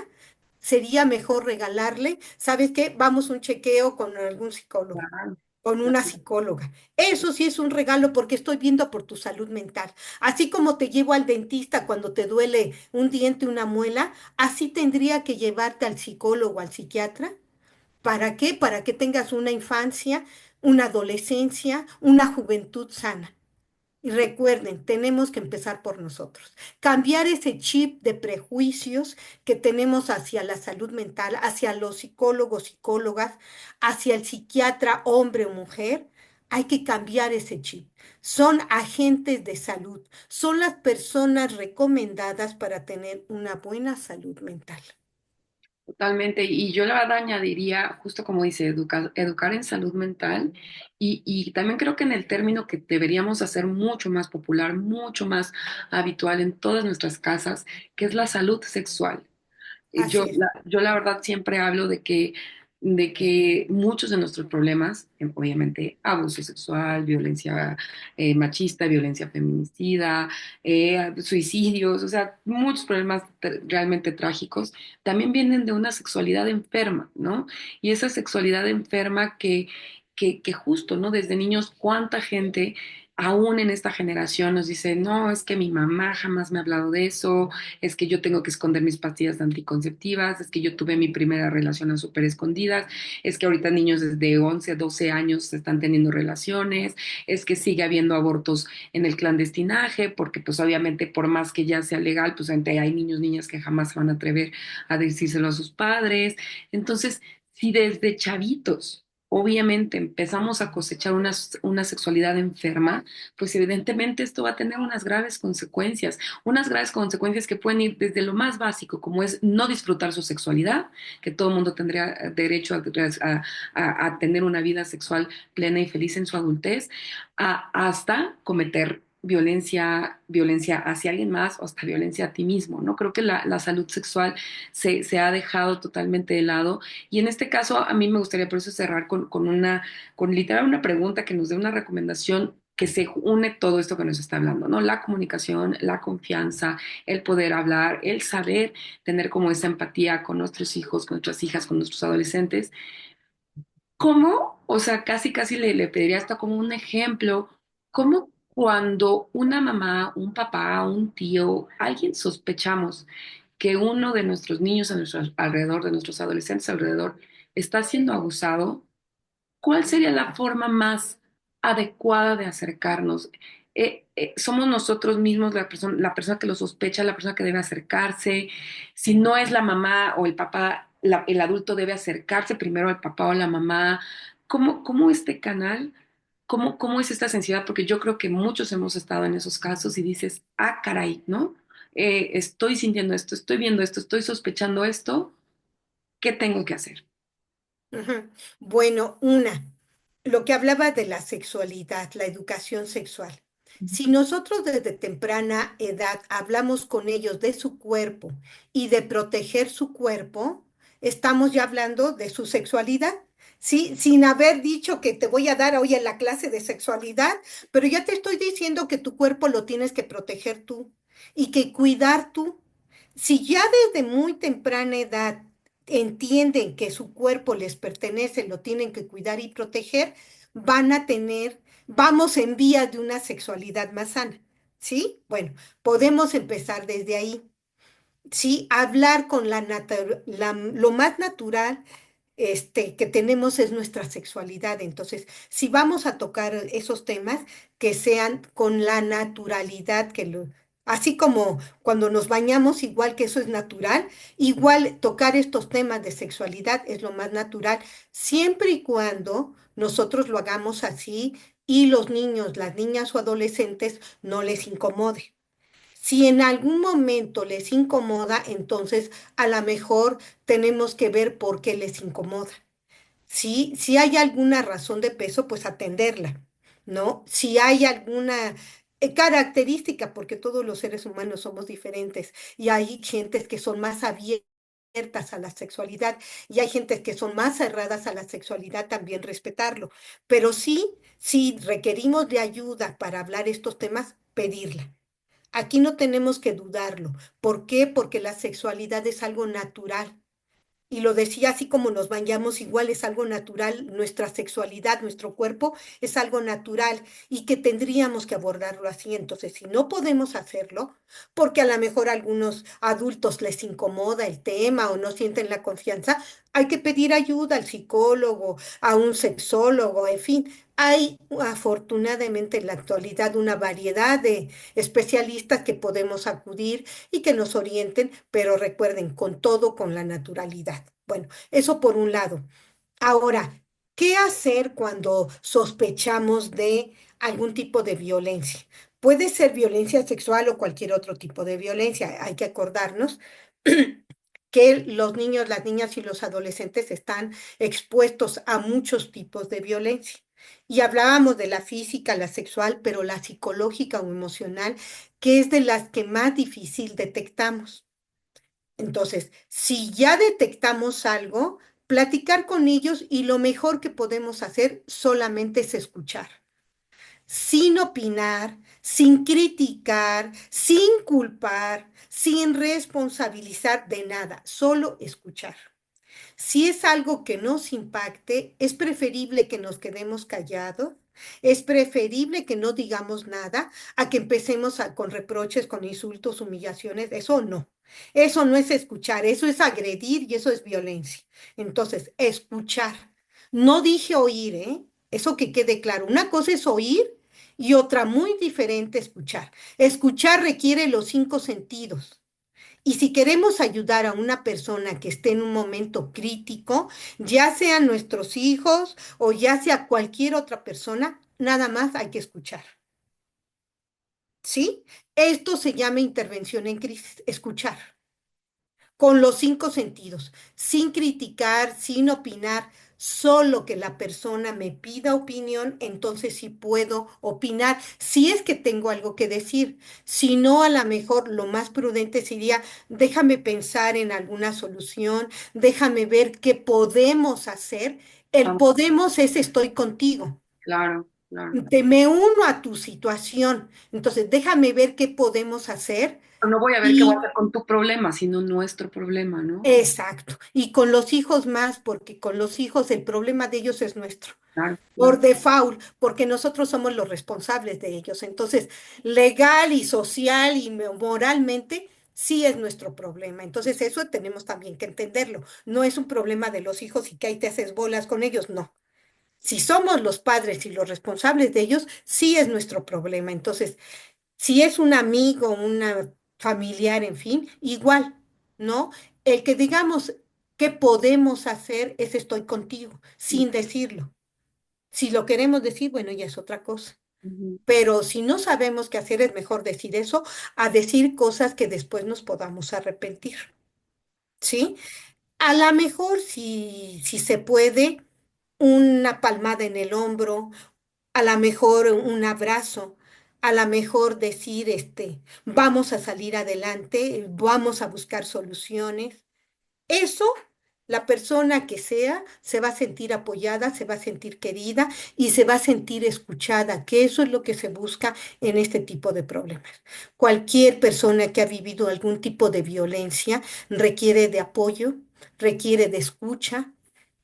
sería mejor regalarle, ¿sabes qué? Vamos a un chequeo con algún psicólogo, claro, con una claro. psicóloga. Eso sí es un regalo porque estoy viendo por tu salud mental. Así como te llevo al dentista cuando te duele un diente, una muela, así tendría que llevarte al psicólogo, al psiquiatra. ¿Para qué? Para que tengas una infancia, una adolescencia, una juventud sana. Y recuerden, tenemos que empezar por nosotros. Cambiar ese chip de prejuicios que tenemos hacia la salud mental, hacia los psicólogos, psicólogas, hacia el psiquiatra, hombre o mujer. Hay que cambiar ese chip. Son agentes de salud, son las personas recomendadas para tener una buena salud mental. Totalmente. Y yo la verdad añadiría, justo como dice, educar en salud mental y también creo que en el término que deberíamos hacer mucho más popular, mucho más habitual en todas nuestras casas, que es la salud sexual. Así es. Yo la verdad siempre hablo de que muchos de nuestros problemas, obviamente abuso sexual, violencia machista, violencia feminicida, suicidios, o sea, muchos problemas realmente trágicos, también vienen de una sexualidad enferma, ¿no? Y esa sexualidad enferma que justo, ¿no? Desde niños, cuánta gente aún en esta generación nos dice, no, es que mi mamá jamás me ha hablado de eso, es que yo tengo que esconder mis pastillas anticonceptivas, es que yo tuve mi primera relación a súper escondidas, es que ahorita niños desde 11 12 años están teniendo relaciones, es que sigue habiendo abortos en el clandestinaje, porque pues obviamente por más que ya sea legal, pues hay niños, niñas que jamás se van a atrever a decírselo a sus padres. Entonces, Si desde chavitos, obviamente, empezamos a cosechar una sexualidad enferma, pues evidentemente esto va a tener unas graves consecuencias que pueden ir desde lo más básico, como es no disfrutar su sexualidad, que todo el mundo tendría derecho a tener una vida sexual plena y feliz en su adultez, hasta cometer violencia hacia alguien más o hasta violencia a ti mismo, ¿no? Creo que la salud sexual se ha dejado totalmente de lado y en este caso, a mí me gustaría por eso cerrar con literal una pregunta que nos dé una recomendación que se une todo esto que nos está hablando, ¿no? La comunicación, la confianza, el poder hablar, el saber tener como esa empatía con nuestros hijos, con nuestras hijas, con nuestros adolescentes. ¿Cómo? O sea, casi le pediría hasta como un ejemplo, ¿cómo cuando una mamá, un papá, un tío, alguien sospechamos que uno de nuestros niños a nuestro alrededor, de nuestros adolescentes alrededor, está siendo abusado? ¿Cuál sería la forma más adecuada de acercarnos? ¿Somos nosotros mismos la persona que lo sospecha, la persona que debe acercarse? Si no es la mamá o el papá, el adulto debe acercarse primero al papá o la mamá. ¿Cómo este canal? ¿Cómo es esta sensibilidad? Porque yo creo que muchos hemos estado en esos casos y dices, ah, caray, ¿no? Estoy sintiendo esto, estoy viendo esto, estoy sospechando esto, ¿qué tengo que hacer? Ujú. Bueno, lo que hablaba de la sexualidad, la educación sexual. Si nosotros desde temprana edad hablamos con ellos de su cuerpo y de proteger su cuerpo, estamos ya hablando de su sexualidad. Sí, sin haber dicho que te voy a dar hoy en la clase de sexualidad, pero ya te estoy diciendo que tu cuerpo lo tienes que proteger tú y que cuidar tú. Si ya desde muy temprana edad entienden que su cuerpo les pertenece, lo tienen que cuidar y proteger, vamos en vías de una sexualidad más sana. ¿Sí? Bueno, podemos empezar desde ahí. Sí, hablar con lo más natural que tenemos es nuestra sexualidad. Entonces, si vamos a tocar esos temas, que sean con la naturalidad, así como cuando nos bañamos, igual que eso es natural, igual tocar estos temas de sexualidad es lo más natural, siempre y cuando nosotros lo hagamos así y los niños, las niñas o adolescentes no les incomode. Si en algún momento les incomoda, entonces a lo mejor tenemos que ver por qué les incomoda. Si hay alguna razón de peso, pues atenderla, ¿no? Si hay alguna característica, porque todos los seres humanos somos diferentes y hay gentes que son más abiertas a la sexualidad y hay gentes que son más cerradas a la sexualidad, también respetarlo. Pero sí, si requerimos de ayuda para hablar estos temas, pedirla. Aquí no tenemos que dudarlo. ¿Por qué? Porque la sexualidad es algo natural. Y lo decía así como nos bañamos, igual es algo natural, nuestra sexualidad, nuestro cuerpo es algo natural y que tendríamos que abordarlo así. Entonces, si no podemos hacerlo, porque a lo mejor a algunos adultos les incomoda el tema o no sienten la confianza, hay que pedir ayuda al psicólogo, a un sexólogo, en fin. Hay afortunadamente en la actualidad una variedad de especialistas que podemos acudir y que nos orienten, pero recuerden, con todo, con la naturalidad. Bueno, eso por un lado. Ahora, ¿qué hacer cuando sospechamos de algún tipo de violencia? Puede ser violencia sexual o cualquier otro tipo de violencia. Hay que acordarnos que los niños, las niñas y los adolescentes están expuestos a muchos tipos de violencia. Y hablábamos de la física, la sexual, pero la psicológica o emocional, que es de las que más difícil detectamos. Entonces, si ya detectamos algo, platicar con ellos y lo mejor que podemos hacer solamente es escuchar, sin opinar, sin criticar, sin culpar, sin responsabilizar de nada, solo escuchar. Si es algo que nos impacte, es preferible que nos quedemos callados, es preferible que no digamos nada a que empecemos con reproches, con insultos, humillaciones. Eso no. Eso no es escuchar, eso es agredir y eso es violencia. Entonces, escuchar. No dije oír, ¿eh? Eso que quede claro. Una cosa es oír y otra muy diferente escuchar. Escuchar requiere los cinco sentidos. Y si queremos ayudar a una persona que esté en un momento crítico, ya sean nuestros hijos o ya sea cualquier otra persona, nada más hay que escuchar. ¿Sí? Esto se llama intervención en crisis, escuchar, con los cinco sentidos, sin criticar, sin opinar, solo que la persona me pida opinión, entonces sí puedo opinar, si es que tengo algo que decir. Si no, a lo mejor lo más prudente sería, déjame pensar en alguna solución, déjame ver qué podemos hacer. El Ah, podemos es estoy contigo. claro, claro. Te me uno a tu situación. Entonces, déjame ver qué podemos hacer. Pero no voy a ver qué voy a Y hacer con tu problema, sino nuestro problema, ¿no? exacto. Y con los hijos más, porque con los hijos el problema de ellos es nuestro. Claro, Por claro. default, porque nosotros somos los responsables de ellos. Entonces, legal y social y moralmente, sí es nuestro problema. Entonces, eso tenemos también que entenderlo. No es un problema de los hijos y que ahí te haces bolas con ellos, no. Si somos los padres y los responsables de ellos, sí es nuestro problema. Entonces, si es un amigo, una familiar, en fin, igual, ¿no? El que digamos qué podemos hacer es estoy contigo, sin decirlo. Si lo queremos decir, bueno, ya es otra cosa. Ujú. Pero si no sabemos qué hacer, es mejor decir eso a decir cosas que después nos podamos arrepentir, ¿sí? A lo mejor, si se puede, una palmada en el hombro, a lo mejor un abrazo, a lo mejor decir, vamos a salir adelante, vamos a buscar soluciones. Eso, la persona que sea, se va a sentir apoyada, se va a sentir querida y se va a sentir escuchada, que eso es lo que se busca en este tipo de problemas. Cualquier persona que ha vivido algún tipo de violencia requiere de apoyo, requiere de escucha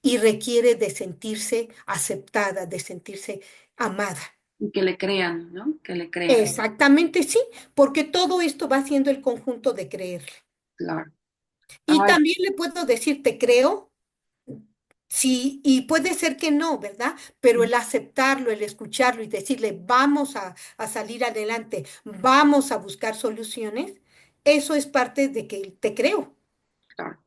y requiere de sentirse aceptada, de sentirse amada. Y que le crean, ¿no? Que le crean, Exactamente sí, porque todo esto va siendo el conjunto de creerle. claro. Y Ay, también le puedo decir, te creo. Sí, y puede ser que no, ¿verdad? Pero el aceptarlo, el escucharlo y decirle, vamos a salir adelante, vamos a buscar soluciones, eso es parte de que te creo, claro.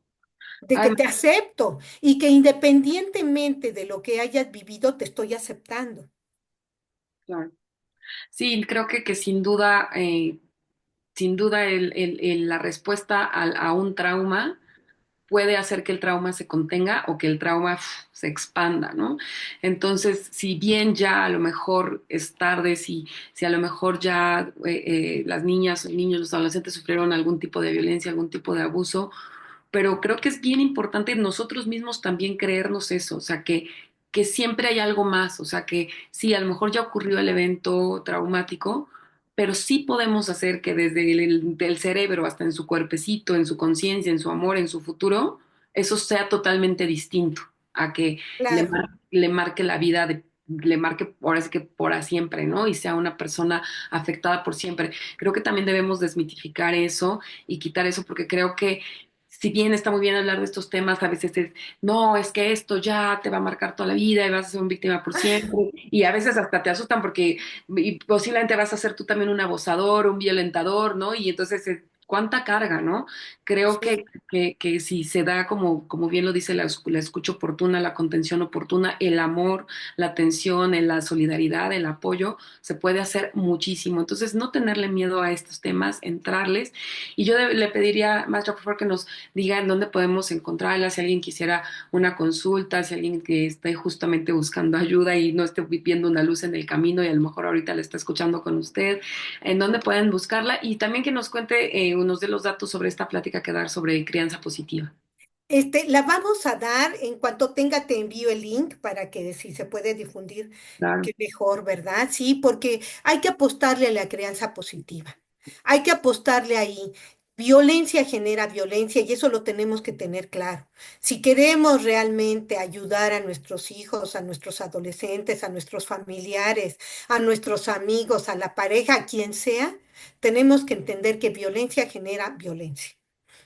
de Ay, que te acepto y que independientemente de lo que hayas vivido, te estoy aceptando. claro. Sí, creo que sin duda la respuesta a un trauma puede hacer que el trauma se contenga o que el trauma se expanda, ¿no? Entonces, si bien ya a lo mejor es tarde, si a lo mejor ya las niñas, los niños, los adolescentes sufrieron algún tipo de violencia, algún tipo de abuso, pero creo que es bien importante nosotros mismos también creernos eso, o sea, que siempre hay algo más, o sea, que sí, a lo mejor ya ocurrió el evento traumático, pero sí podemos hacer que desde del cerebro hasta en su cuerpecito, en su conciencia, en su amor, en su futuro, eso sea totalmente distinto a que Claro, le marque la vida le marque ahora sí que por siempre, ¿no? Y sea una persona afectada por siempre. Creo que también debemos desmitificar eso y quitar eso porque creo que si bien está muy bien hablar de estos temas, a veces es, no, es que esto ya te va a marcar toda la vida y vas a ser una víctima por siempre. Y a veces hasta te asustan porque y posiblemente vas a ser tú también un abusador, un violentador, ¿no? Y entonces, ¿cuánta carga, no? Creo sí, que si se da, como bien lo dice la escucha oportuna, la contención oportuna, el amor, la atención, la solidaridad, el apoyo, se puede hacer muchísimo. Entonces, no tenerle miedo a estos temas, entrarles. Y yo le pediría, maestra, por favor, que nos diga en dónde podemos encontrarla, si alguien quisiera una consulta, si alguien que esté justamente buscando ayuda y no esté viendo una luz en el camino y a lo mejor ahorita la está escuchando con usted, en dónde pueden buscarla y también que nos cuente unos de los datos sobre esta plática que dar sobre crianza positiva. la vamos a dar en cuanto tenga, te envío el link para que si se puede difundir, Claro, que mejor, ¿verdad? Sí, porque hay que apostarle a la crianza positiva. Hay que apostarle ahí. Violencia genera violencia y eso lo tenemos que tener claro. Si queremos realmente ayudar a nuestros hijos, a nuestros adolescentes, a nuestros familiares, a nuestros amigos, a la pareja, a quien sea, tenemos que entender que violencia genera violencia.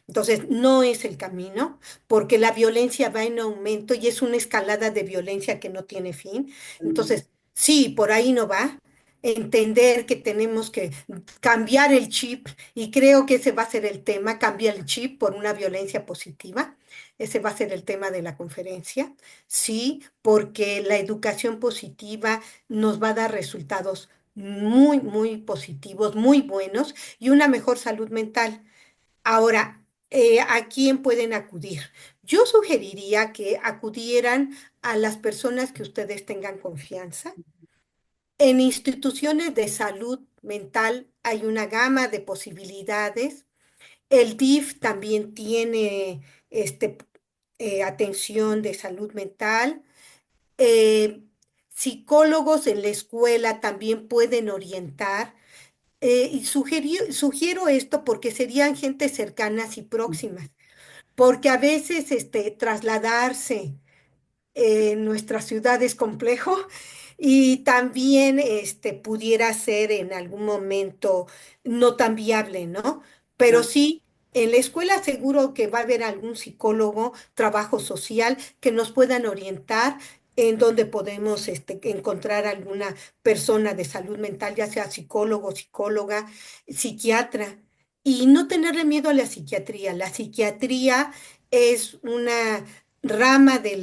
Entonces, no es el camino, porque la violencia va en aumento y es una escalada de violencia que no tiene fin. totalmente. Entonces, sí, por ahí no va. entender que tenemos que cambiar el chip y creo que ese va a ser el tema, cambiar el chip por una violencia positiva. Ese va a ser el tema de la conferencia, sí, porque la educación positiva nos va a dar resultados muy, muy positivos, muy buenos y una mejor salud mental. Ahora, ¿a quién pueden acudir? Yo sugeriría que acudieran a las personas que ustedes tengan confianza. En instituciones de salud mental hay una gama de posibilidades. El DIF también tiene este, atención de salud mental. Eh, Psicólogos en la escuela también pueden orientar. Y sugiero esto porque serían gente cercanas y próximas, porque a veces trasladarse nuestra ciudad es complejo y también pudiera ser en algún momento no tan viable, ¿no? Pero Claro. sí, en la escuela seguro que va a haber algún psicólogo, trabajo social, que nos puedan orientar en dónde podemos encontrar alguna persona de salud mental, ya sea psicólogo, psicóloga, psiquiatra. Y no tenerle miedo a la psiquiatría. La psiquiatría es una rama de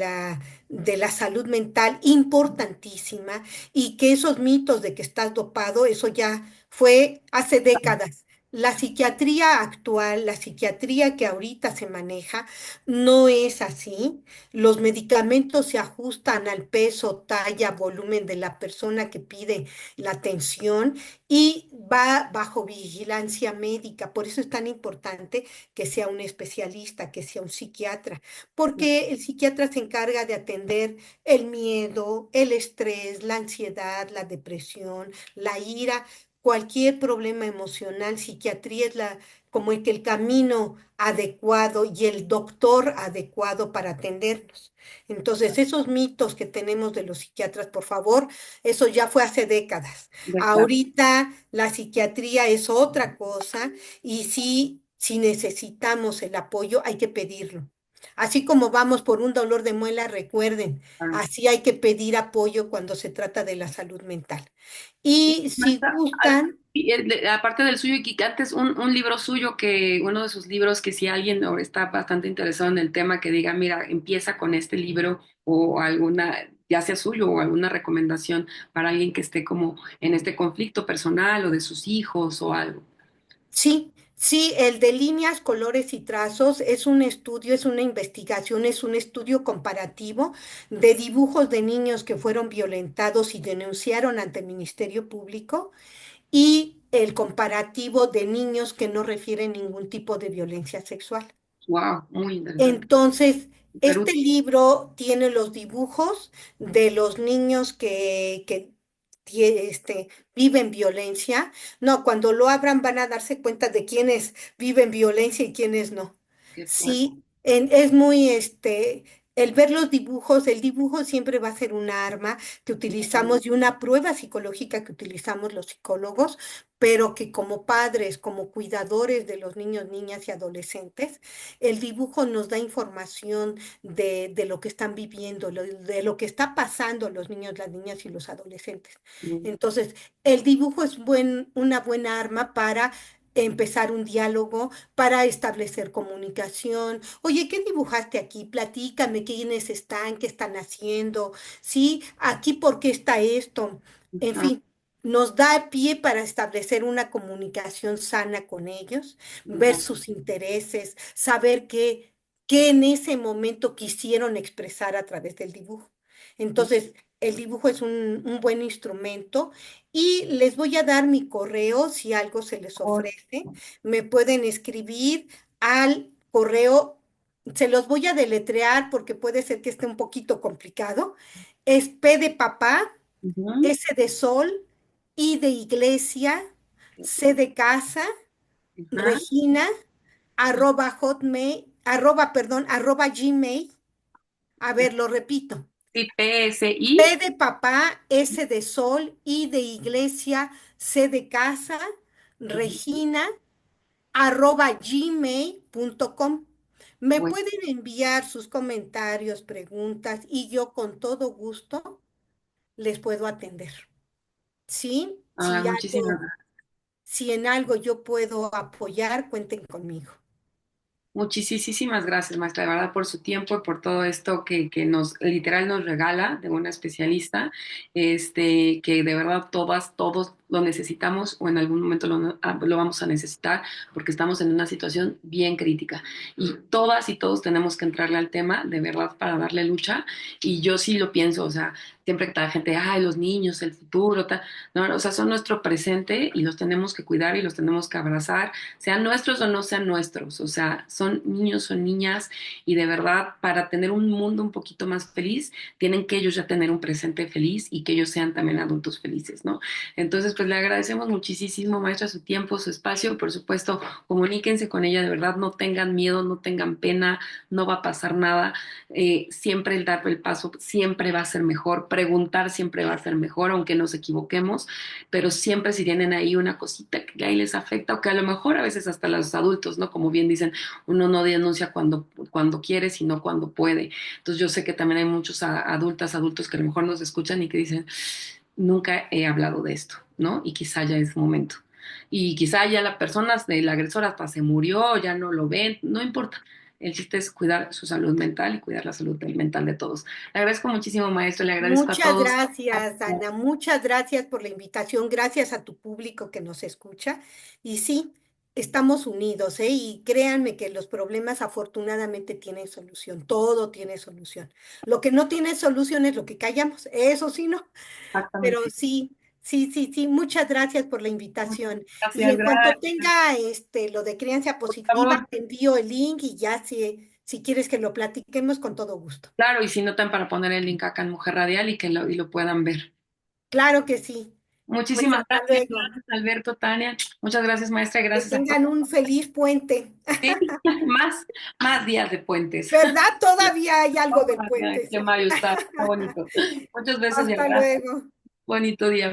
la salud mental importantísima y que esos mitos de que estás dopado, eso ya fue hace décadas. La psiquiatría actual, la psiquiatría que ahorita se maneja, no es así. Los medicamentos se ajustan al peso, talla, volumen de la persona que pide la atención y va bajo vigilancia médica. Por eso es tan importante que sea un especialista, que sea un psiquiatra porque el psiquiatra se encarga de atender el miedo, el estrés, la ansiedad, la depresión, la ira, cualquier problema emocional. Psiquiatría es como el que el camino adecuado y el doctor adecuado para atendernos. Entonces, esos mitos que tenemos de los psiquiatras, por favor, eso ya fue hace décadas. De claro. Ahorita la psiquiatría es otra cosa y sí, si necesitamos el apoyo, hay que pedirlo. Así como vamos por un dolor de muela, recuerden, así hay que pedir apoyo cuando se trata de la salud mental. Y Y si maestra, gustan, y, aparte del suyo, y que antes un libro suyo, que uno de sus libros, que si alguien está bastante interesado en el tema, que diga, mira, empieza con este libro o alguna, ya sea suyo o alguna recomendación para alguien que esté como en este conflicto personal o de sus hijos o algo. sí, sí, el de líneas, colores y trazos es un estudio, es una investigación, es un estudio comparativo de dibujos de niños que fueron violentados y denunciaron ante el Ministerio Público y el comparativo de niños que no refieren ningún tipo de violencia sexual. Wow, muy interesante. Entonces, Perú. este libro tiene los dibujos de los niños viven violencia. No, cuando lo abran van a darse cuenta de quiénes viven violencia y quiénes no. Qué fuerte. Sí, es muy, el ver los dibujos, el dibujo siempre va a ser un arma que utilizamos y una prueba psicológica que utilizamos los psicólogos, pero que como padres, como cuidadores de los niños, niñas y adolescentes, el dibujo nos da información de lo que están viviendo, de lo que está pasando los niños, las niñas y los adolescentes. Entonces, el dibujo es una buena arma para empezar un diálogo, para establecer comunicación. Oye, ¿qué dibujaste aquí? Platícame quiénes están, qué están haciendo, ¿sí? Aquí, ¿por qué está esto? En Ajá. fin. Nos da pie para establecer una comunicación sana con ellos, ver sus intereses, saber qué en ese momento quisieron expresar a través del dibujo. Entonces, el dibujo es un buen instrumento y les voy a dar mi correo si algo se les Por- ofrece. Me pueden escribir al correo, se los voy a deletrear porque puede ser que esté un poquito complicado. Es P de papá, Ujú. S de sol, I de iglesia, C de casa, Ajá. Regina, arroba Gmail. A ver, lo repito. Sí, PSI. P de papá, S de sol, I de iglesia, C de casa, Regina, @gmail.com. Me Bueno, pueden enviar sus comentarios, preguntas y yo con todo gusto les puedo atender. ¿sí? Ah, muchísimas Si en algo yo puedo apoyar, cuenten conmigo. Muchísimas gracias, maestra, de verdad, por su tiempo y por todo esto que nos, literal, nos regala de una especialista, que de verdad todas, todos lo necesitamos o en algún momento lo vamos a necesitar porque estamos en una situación bien crítica. Y todas y todos tenemos que entrarle al tema, de verdad, para darle lucha. Y yo sí lo pienso, o sea, siempre que la gente, ay, los niños, el futuro, tal, no, o sea, son nuestro presente y los tenemos que cuidar y los tenemos que abrazar sean nuestros o no sean nuestros, o sea, son niños, son niñas y de verdad para tener un mundo un poquito más feliz, tienen que ellos ya tener un presente feliz y que ellos sean también adultos felices, ¿no? Entonces, pues le agradecemos muchísimo, maestra, su tiempo, su espacio, por supuesto, comuníquense con ella, de verdad, no tengan miedo, no tengan pena, no va a pasar nada, siempre el dar el paso siempre va a ser mejor, preguntar siempre va a ser mejor, aunque nos equivoquemos, pero siempre si tienen ahí una cosita que ahí les afecta o que a lo mejor a veces hasta los adultos, ¿no? Como bien dicen, uno no denuncia cuando quiere, sino cuando puede. Entonces yo sé que también hay muchos adultos que a lo mejor nos escuchan y que dicen, nunca he hablado de esto, ¿no? Y quizá ya es momento. Y quizá ya la persona, el agresor hasta se murió, ya no lo ven, no importa. El chiste es cuidar su salud mental y cuidar la salud mental de todos. Le agradezco muchísimo, maestro, le agradezco a Muchas todos. gracias, Ana. Muchas gracias por la invitación. Gracias a tu público que nos escucha. Y sí, estamos unidos, ¿eh? Y créanme que los problemas afortunadamente tienen solución. Todo tiene solución. Lo que no tiene solución es lo que callamos. Eso sí, no. Pero Exactamente. sí, sí, sí, sí. Muchas gracias por la invitación. Y Gracias, en cuanto gracias. tenga lo de crianza Por positiva, favor. te envío el link y ya si quieres que lo platiquemos con todo gusto. Claro, y si notan para poner el link acá en Mujer Radial y que lo puedan ver. Claro que sí. Pues Muchísimas hasta gracias, luego. gracias Alberto, Tania. Muchas gracias, maestra, y Que gracias a todos. tengan un feliz puente. Sí, más, más días de puentes. ¿Verdad? Todavía hay algo de Ay, puentes, qué ¿eh? mayo está bonito. Muchos besos y Hasta abrazos. luego. Bonito día.